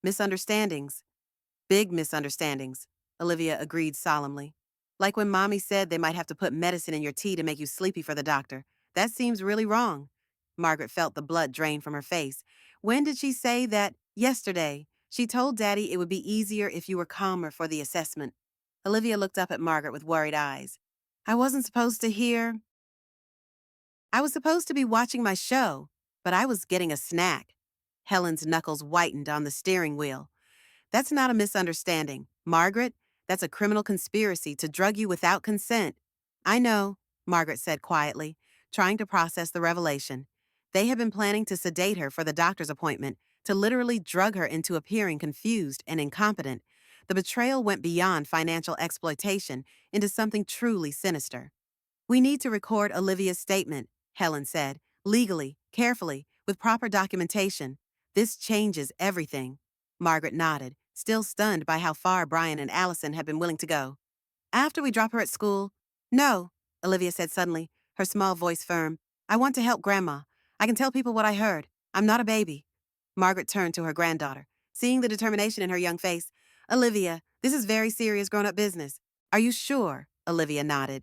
misunderstandings. Big misunderstandings, Olivia agreed solemnly. Like when Mommy said they might have to put medicine in your tea to make you sleepy for the doctor. That seems really wrong. Margaret felt the blood drain from her face. When did she say that? Yesterday. She told Daddy it would be easier if you were calmer for the assessment. Olivia looked up at Margaret with worried eyes. I wasn't supposed to hear. I was supposed to be watching my show, but I was getting a snack. Helen's knuckles whitened on the steering wheel. That's not a misunderstanding, Margaret. That's a criminal conspiracy to drug you without consent. I know, Margaret said quietly, trying to process the revelation. They had been planning to sedate her for the doctor's appointment, to literally drug her into appearing confused and incompetent. The betrayal went beyond financial exploitation into something truly sinister. We need to record Olivia's statement, Helen said, legally, carefully, with proper documentation. This changes everything. Margaret nodded, still stunned by how far Brian and Allison had been willing to go. After we drop her at school? No, Olivia said suddenly, her small voice firm. I want to help Grandma. I can tell people what I heard. I'm not a baby. Margaret turned to her granddaughter, seeing the determination in her young face. Olivia, this is very serious grown-up business. Are you sure? Olivia nodded.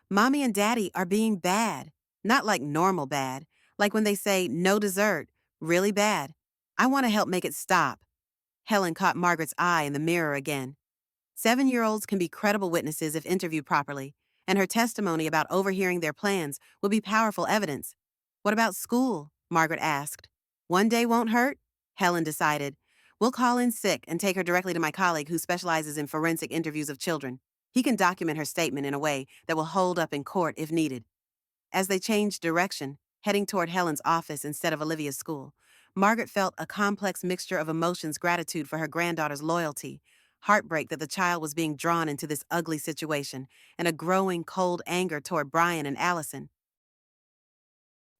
Mommy and Daddy are being bad. Not like normal bad, like when they say no dessert. Really bad. I want to help make it stop. Helen caught Margaret's eye in the mirror again. 7-year-olds can be credible witnesses if interviewed properly, and her testimony about overhearing their plans will be powerful evidence. What about school? Margaret asked. One day won't hurt? Helen decided. We'll call in sick and take her directly to my colleague who specializes in forensic interviews of children. He can document her statement in a way that will hold up in court if needed. As they changed direction, heading toward Helen's office instead of Olivia's school, Margaret felt a complex mixture of emotions: gratitude for her granddaughter's loyalty, heartbreak that the child was being drawn into this ugly situation, and a growing cold anger toward Brian and Allison.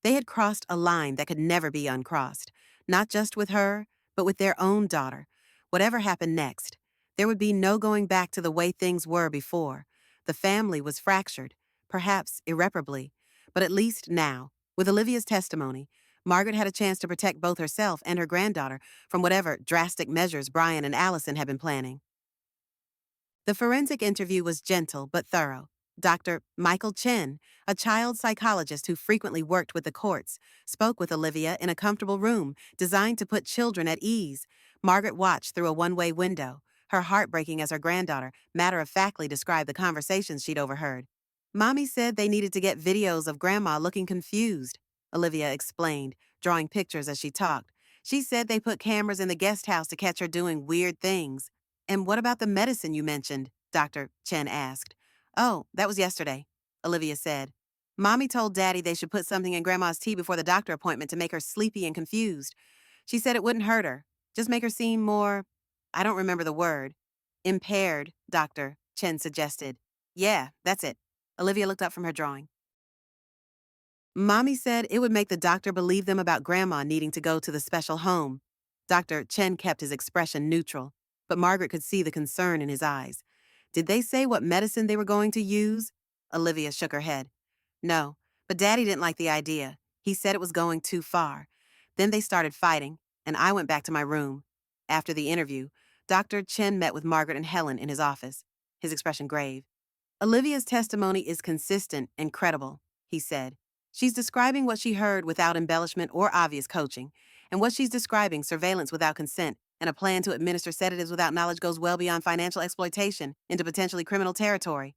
They had crossed a line that could never be uncrossed, not just with her, but with their own daughter. Whatever happened next, there would be no going back to the way things were before. The family was fractured, perhaps irreparably, but at least now, with Olivia's testimony, Margaret had a chance to protect both herself and her granddaughter from whatever drastic measures Brian and Allison had been planning. The forensic interview was gentle but thorough. Dr. Michael Chen, a child psychologist who frequently worked with the courts, spoke with Olivia in a comfortable room designed to put children at ease. Margaret watched through a one-way window, her heart breaking as her granddaughter matter-of-factly described the conversations she'd overheard. Mommy said they needed to get videos of Grandma looking confused, Olivia explained, drawing pictures as she talked. She said they put cameras in the guest house to catch her doing weird things. And what about the medicine you mentioned? Dr. Chen asked. Oh, that was yesterday, Olivia said. Mommy told Daddy they should put something in Grandma's tea before the doctor appointment to make her sleepy and confused. She said it wouldn't hurt her, just make her seem more, I don't remember the word. Impaired, Dr. Chen suggested. Yeah, that's it. Olivia looked up from her drawing. Mommy said it would make the doctor believe them about Grandma needing to go to the special home. Dr. Chen kept his expression neutral, but Margaret could see the concern in his eyes. Did they say what medicine they were going to use? Olivia shook her head. No, but Daddy didn't like the idea. He said it was going too far. Then they started fighting, and I went back to my room. After the interview, Dr. Chen met with Margaret and Helen in his office, his expression grave. Olivia's testimony is consistent and credible, he said. She's describing what she heard without embellishment or obvious coaching, and what she's describing, surveillance without consent, and a plan to administer sedatives without knowledge, goes well beyond financial exploitation into potentially criminal territory.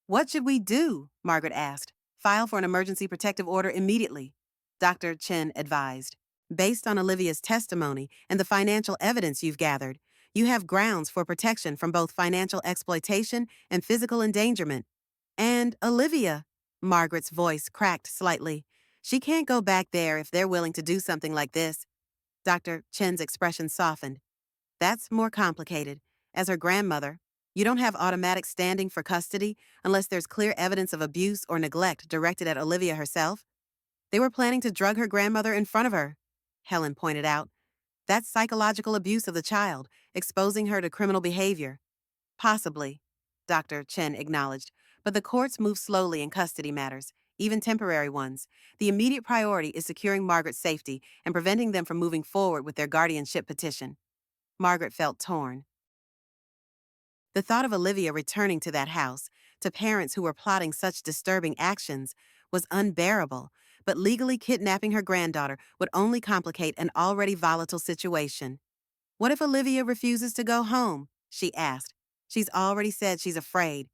What should we do? Margaret asked. File for an emergency protective order immediately, Dr. Chen advised. Based on Olivia's testimony and the financial evidence you've gathered, You have grounds for protection from both financial exploitation and physical endangerment. And Olivia, Margaret's voice cracked slightly. She can't go back there if they're willing to do something like this. Dr. Chen's expression softened. That's more complicated. As her grandmother, you don't have automatic standing for custody unless there's clear evidence of abuse or neglect directed at Olivia herself. They were planning to drug her grandmother in front of her, Helen pointed out. That's psychological abuse of the child, exposing her to criminal behavior. Possibly, Dr. Chen acknowledged, but the courts move slowly in custody matters, even temporary ones. The immediate priority is securing Margaret's safety and preventing them from moving forward with their guardianship petition. Margaret felt torn. The thought of Olivia returning to that house, to parents who were plotting such disturbing actions, was unbearable, but legally kidnapping her granddaughter would only complicate an already volatile situation. What if Olivia refuses to go home? She asked. She's already said she's afraid.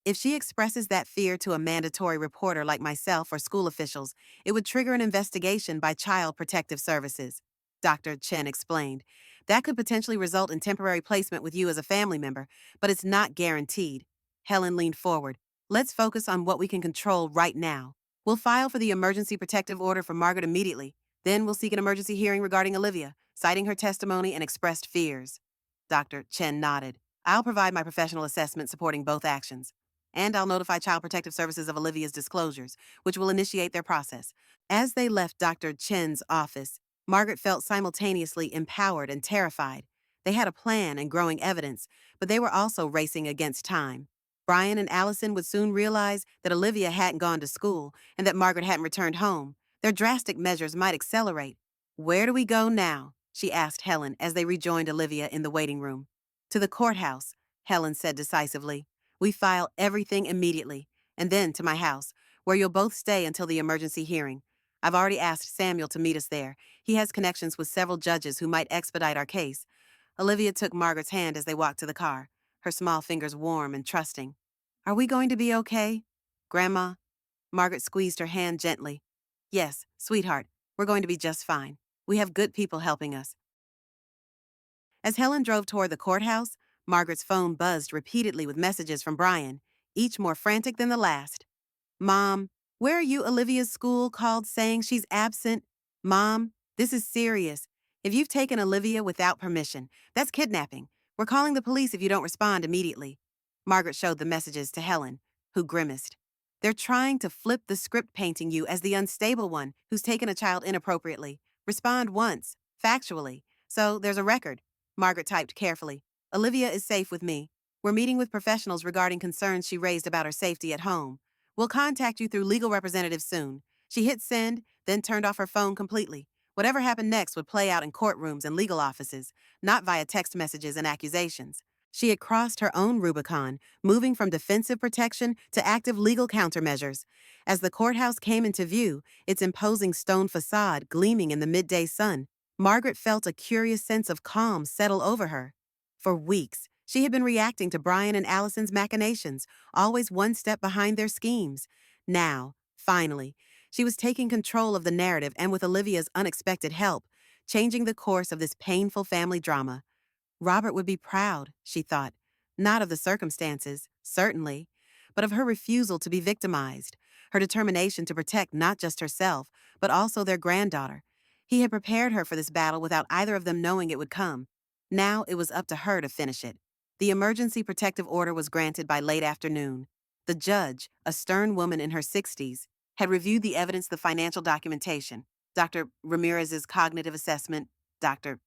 If she expresses that fear to a mandatory reporter like myself or school officials, it would trigger an investigation by Child Protective Services, Dr. Chen explained. That could potentially result in temporary placement with you as a family member, but it's not guaranteed. Helen leaned forward. Let's focus on what we can control right now. We'll file for the emergency protective order for Margaret immediately. Then we'll seek an emergency hearing regarding Olivia, citing her testimony and expressed fears. Dr. Chen nodded. I'll provide my professional assessment supporting both actions. And I'll notify Child Protective Services of Olivia's disclosures, which will initiate their process. As they left Dr. Chen's office, Margaret felt simultaneously empowered and terrified. They had a plan and growing evidence, but they were also racing against time. Brian and Allison would soon realize that Olivia hadn't gone to school and that Margaret hadn't returned home. Their drastic measures might accelerate. Where do we go now? She asked Helen as they rejoined Olivia in the waiting room. To the courthouse, Helen said decisively. We file everything immediately, and then to my house, where you'll both stay until the emergency hearing. I've already asked Samuel to meet us there. He has connections with several judges who might expedite our case. Olivia took Margaret's hand as they walked to the car, her small fingers warm and trusting. Are we going to be okay? Grandma? Margaret squeezed her hand gently. Yes, sweetheart, we're going to be just fine. We have good people helping us. As Helen drove toward the courthouse, Margaret's phone buzzed repeatedly with messages from Brian, each more frantic than the last. Mom, where are you? Olivia's school called saying she's absent. Mom, this is serious. If you've taken Olivia without permission, that's kidnapping. We're calling the police if you don't respond immediately. Margaret showed the messages to Helen, who grimaced. They're trying to flip the script painting you as the unstable one who's taken a child inappropriately. Respond once, factually. So there's a record. Margaret typed carefully. Olivia is safe with me. We're meeting with professionals regarding concerns she raised about her safety at home. We'll contact you through legal representatives soon. She hit send, then turned off her phone completely. Whatever happened next would play out in courtrooms and legal offices, not via text messages and accusations. She had crossed her own Rubicon, moving from defensive protection to active legal countermeasures. As the courthouse came into view, its imposing stone facade gleaming in the midday sun, Margaret felt a curious sense of calm settle over her. For weeks, she had been reacting to Brian and Allison's machinations, always one step behind their schemes. Now, finally, she was taking control of the narrative and with Olivia's unexpected help, changing the course of this painful family drama. Robert would be proud, she thought, not of the circumstances, certainly, but of her refusal to be victimized, her determination to protect not just herself, but also their granddaughter. He had prepared her for this battle without either of them knowing it would come. Now it was up to her to finish it. The emergency protective order was granted by late afternoon. The judge, a stern woman in her 60s, had reviewed the evidence, the financial documentation, Dr. Ramirez's cognitive assessment, Dr.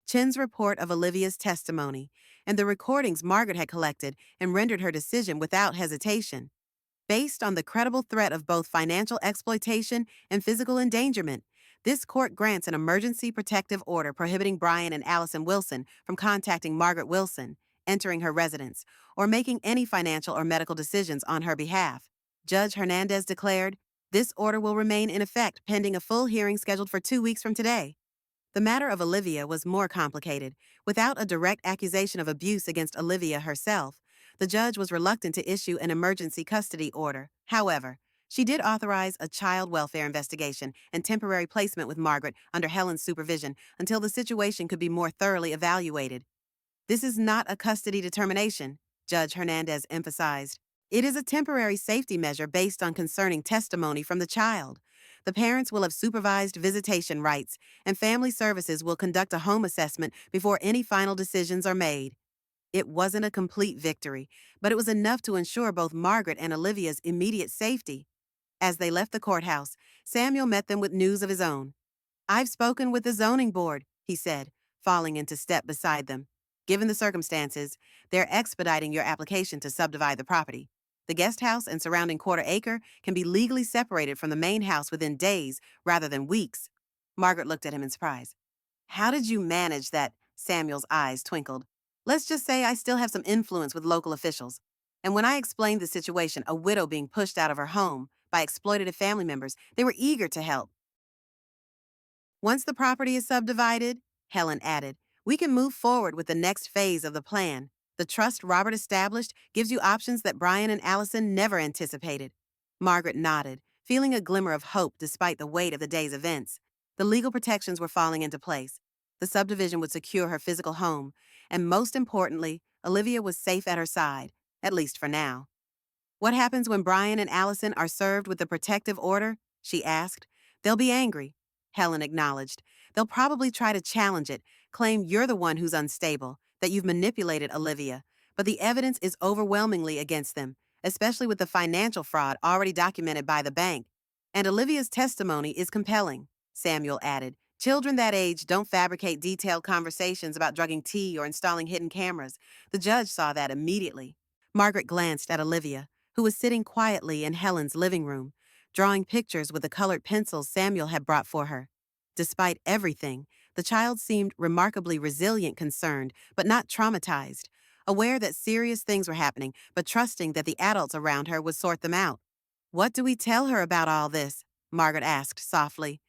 Chen's report of Olivia's testimony, and the recordings Margaret had collected, and rendered her decision without hesitation. Based on the credible threat of both financial exploitation and physical endangerment, this court grants an emergency protective order prohibiting Brian and Allison Wilson from contacting Margaret Wilson, entering her residence, or making any financial or medical decisions on her behalf. Judge Hernandez declared, this order will remain in effect pending a full hearing scheduled for 2 weeks from today. The matter of Olivia was more complicated. Without a direct accusation of abuse against Olivia herself, the judge was reluctant to issue an emergency custody order. However, She did authorize a child welfare investigation and temporary placement with Margaret under Helen's supervision until the situation could be more thoroughly evaluated. This is not a custody determination, Judge Hernandez emphasized. It is a temporary safety measure based on concerning testimony from the child. The parents will have supervised visitation rights, and family services will conduct a home assessment before any final decisions are made. It wasn't a complete victory, but it was enough to ensure both Margaret and Olivia's immediate safety. As they left the courthouse, Samuel met them with news of his own. "I've spoken with the zoning board," he said, falling into step beside them. "Given the circumstances, they're expediting your application to subdivide the property. The guest house and surrounding quarter acre can be legally separated from the main house within days rather than weeks." Margaret looked at him in surprise. "How did you manage that?" Samuel's eyes twinkled. "Let's just say I still have some influence with local officials. And when I explained the situation, a widow being pushed out of her home by exploitative family members, they were eager to help. Once the property is subdivided," Helen added, "we can move forward with the next phase of the plan. The trust Robert established gives you options that Brian and Allison never anticipated." Margaret nodded, feeling a glimmer of hope despite the weight of the day's events. The legal protections were falling into place. The subdivision would secure her physical home, and most importantly, Olivia was safe at her side, at least for now. "What happens when Brian and Allison are served with the protective order?" she asked. "They'll be angry," Helen acknowledged. "They'll probably try to challenge it, claim you're the one who's unstable, that you've manipulated Olivia. But the evidence is overwhelmingly against them, especially with the financial fraud already documented by the bank. And Olivia's testimony is compelling," Samuel added. "Children that age don't fabricate detailed conversations about drugging tea or installing hidden cameras. The judge saw that immediately." Margaret glanced at Olivia, who was sitting quietly in Helen's living room, drawing pictures with the colored pencils Samuel had brought for her. Despite everything, the child seemed remarkably resilient, concerned, but not traumatized, aware that serious things were happening, but trusting that the adults around her would sort them out. "What do we tell her about all this?" Margaret asked softly.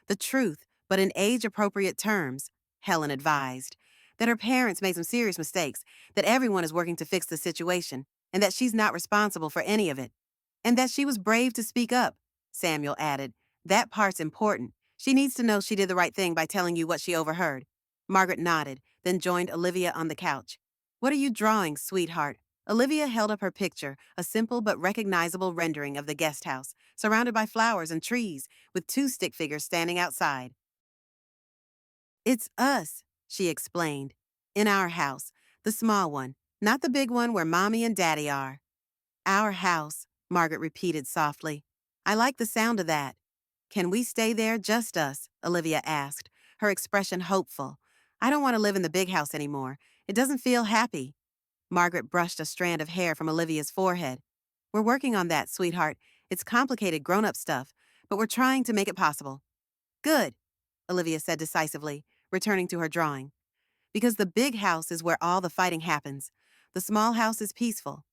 "The truth, but in age-appropriate terms," Helen advised. "That her parents made some serious mistakes, that everyone is working to fix the situation, and that she's not responsible for any of it. And that she was brave to speak up," Samuel added. "That part's important. She needs to know she did the right thing by telling you what she overheard." Margaret nodded, then joined Olivia on the couch. "What are you drawing, sweetheart?" Olivia held up her picture, a simple but recognizable rendering of the guest house, surrounded by flowers and trees, with two stick figures standing outside. "It's us," she explained. "In our house. The small one, not the big one where Mommy and Daddy are." "Our house," Margaret repeated softly. "I like the sound of that." "Can we stay there, just us?" Olivia asked, her expression hopeful. "I don't want to live in the big house anymore. It doesn't feel happy." Margaret brushed a strand of hair from Olivia's forehead. "We're working on that, sweetheart. It's complicated grown-up stuff, but we're trying to make it possible." "Good," Olivia said decisively, returning to her drawing. "Because the big house is where all the fighting happens. The small house is peaceful."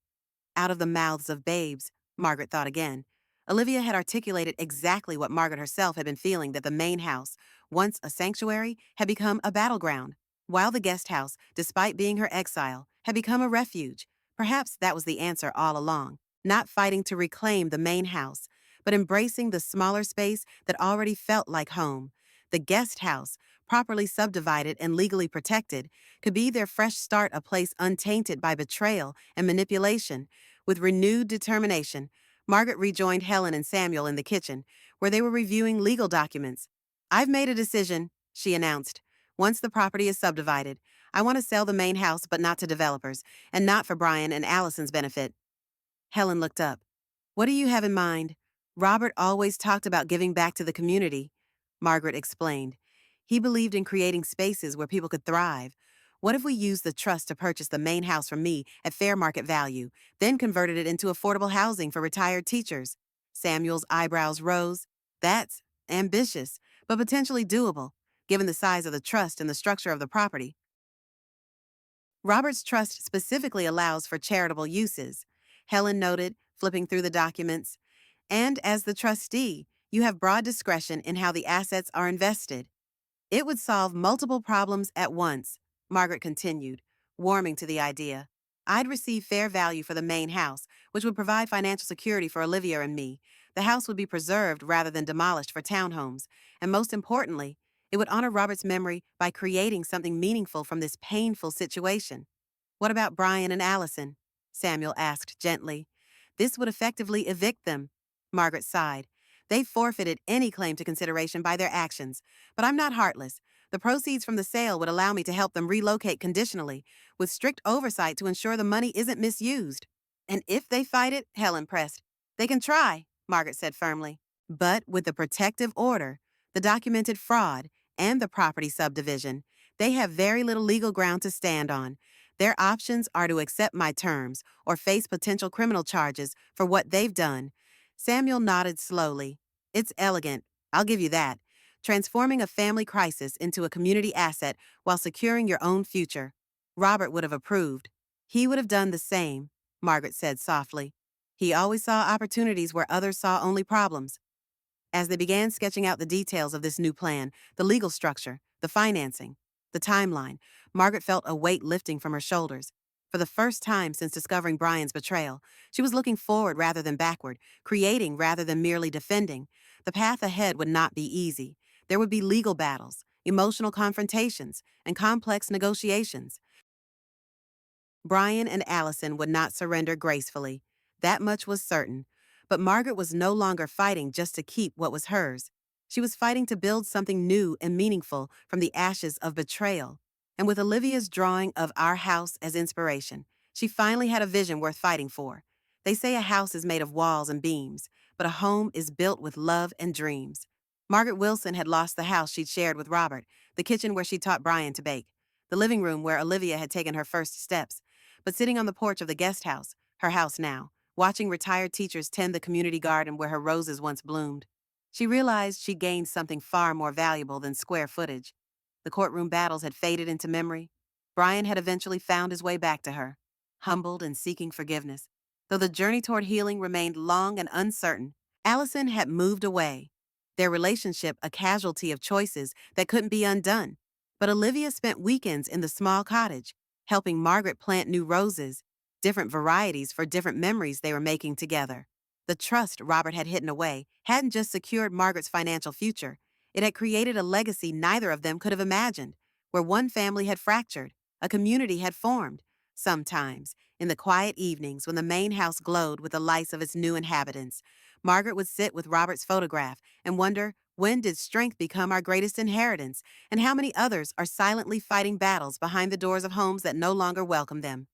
Out of the mouths of babes, Margaret thought again. Olivia had articulated exactly what Margaret herself had been feeling, that the main house, once a sanctuary, had become a battleground, while the guest house, despite being her exile, had become a refuge. Perhaps that was the answer all along, not fighting to reclaim the main house, but embracing the smaller space that already felt like home. The guest house, properly subdivided and legally protected, could be their fresh start, a place untainted by betrayal and manipulation. With renewed determination, Margaret rejoined Helen and Samuel in the kitchen, where they were reviewing legal documents. "I've made a decision," she announced. "Once the property is subdivided, I want to sell the main house, but not to developers, and not for Brian and Allison's benefit." Helen looked up. "What do you have in mind?" "Robert always talked about giving back to the community," Margaret explained. "He believed in creating spaces where people could thrive. What if we used the trust to purchase the main house from me at fair market value, then converted it into affordable housing for retired teachers?" Samuel's eyebrows rose. "That's ambitious, but potentially doable, given the size of the trust and the structure of the property." "Robert's trust specifically allows for charitable uses," Helen noted, flipping through the documents. "And as the trustee, you have broad discretion in how the assets are invested." "It would solve multiple problems at once," Margaret continued, warming to the idea. "I'd receive fair value for the main house, which would provide financial security for Olivia and me. The house would be preserved rather than demolished for townhomes, and most importantly, it would honor Robert's memory by creating something meaningful from this painful situation. What about Brian and Allison? Samuel asked gently. This would effectively evict them. Margaret sighed. They forfeited any claim to consideration by their actions, but I'm not heartless. The proceeds from the sale would allow me to help them relocate conditionally, with strict oversight to ensure the money isn't misused. And if they fight it, Helen pressed. They can try, Margaret said firmly. But with the protective order, the documented fraud, and the property subdivision, they have very little legal ground to stand on. Their options are to accept my terms or face potential criminal charges for what they've done. Samuel nodded slowly. It's elegant, I'll give you that. Transforming a family crisis into a community asset while securing your own future. Robert would have approved. He would have done the same, Margaret said softly. He always saw opportunities where others saw only problems. As they began sketching out the details of this new plan, the legal structure, the financing, the timeline, Margaret felt a weight lifting from her shoulders. For the first time since discovering Brian's betrayal, she was looking forward rather than backward, creating rather than merely defending. The path ahead would not be easy. There would be legal battles, emotional confrontations, and complex negotiations. Brian and Allison would not surrender gracefully. That much was certain. But Margaret was no longer fighting just to keep what was hers. She was fighting to build something new and meaningful from the ashes of betrayal. And with Olivia's drawing of our house as inspiration, she finally had a vision worth fighting for. They say a house is made of walls and beams, but a home is built with love and dreams. Margaret Wilson had lost the house she'd shared with Robert, the kitchen where she taught Brian to bake, the living room where Olivia had taken her first steps. But sitting on the porch of the guest house, her house now, watching retired teachers tend the community garden where her roses once bloomed, she realized she gained something far more valuable than square footage. The courtroom battles had faded into memory. Brian had eventually found his way back to her, humbled and seeking forgiveness. Though the journey toward healing remained long and uncertain, Allison had moved away, their relationship a casualty of choices that couldn't be undone. But Olivia spent weekends in the small cottage, helping Margaret plant new roses, different varieties for different memories they were making together. The trust Robert had hidden away hadn't just secured Margaret's financial future, it had created a legacy neither of them could have imagined. Where one family had fractured, a community had formed. Sometimes, in the quiet evenings when the main house glowed with the lights of its new inhabitants, Margaret would sit with Robert's photograph and wonder, when did strength become our greatest inheritance, and how many others are silently fighting battles behind the doors of homes that no longer welcome them?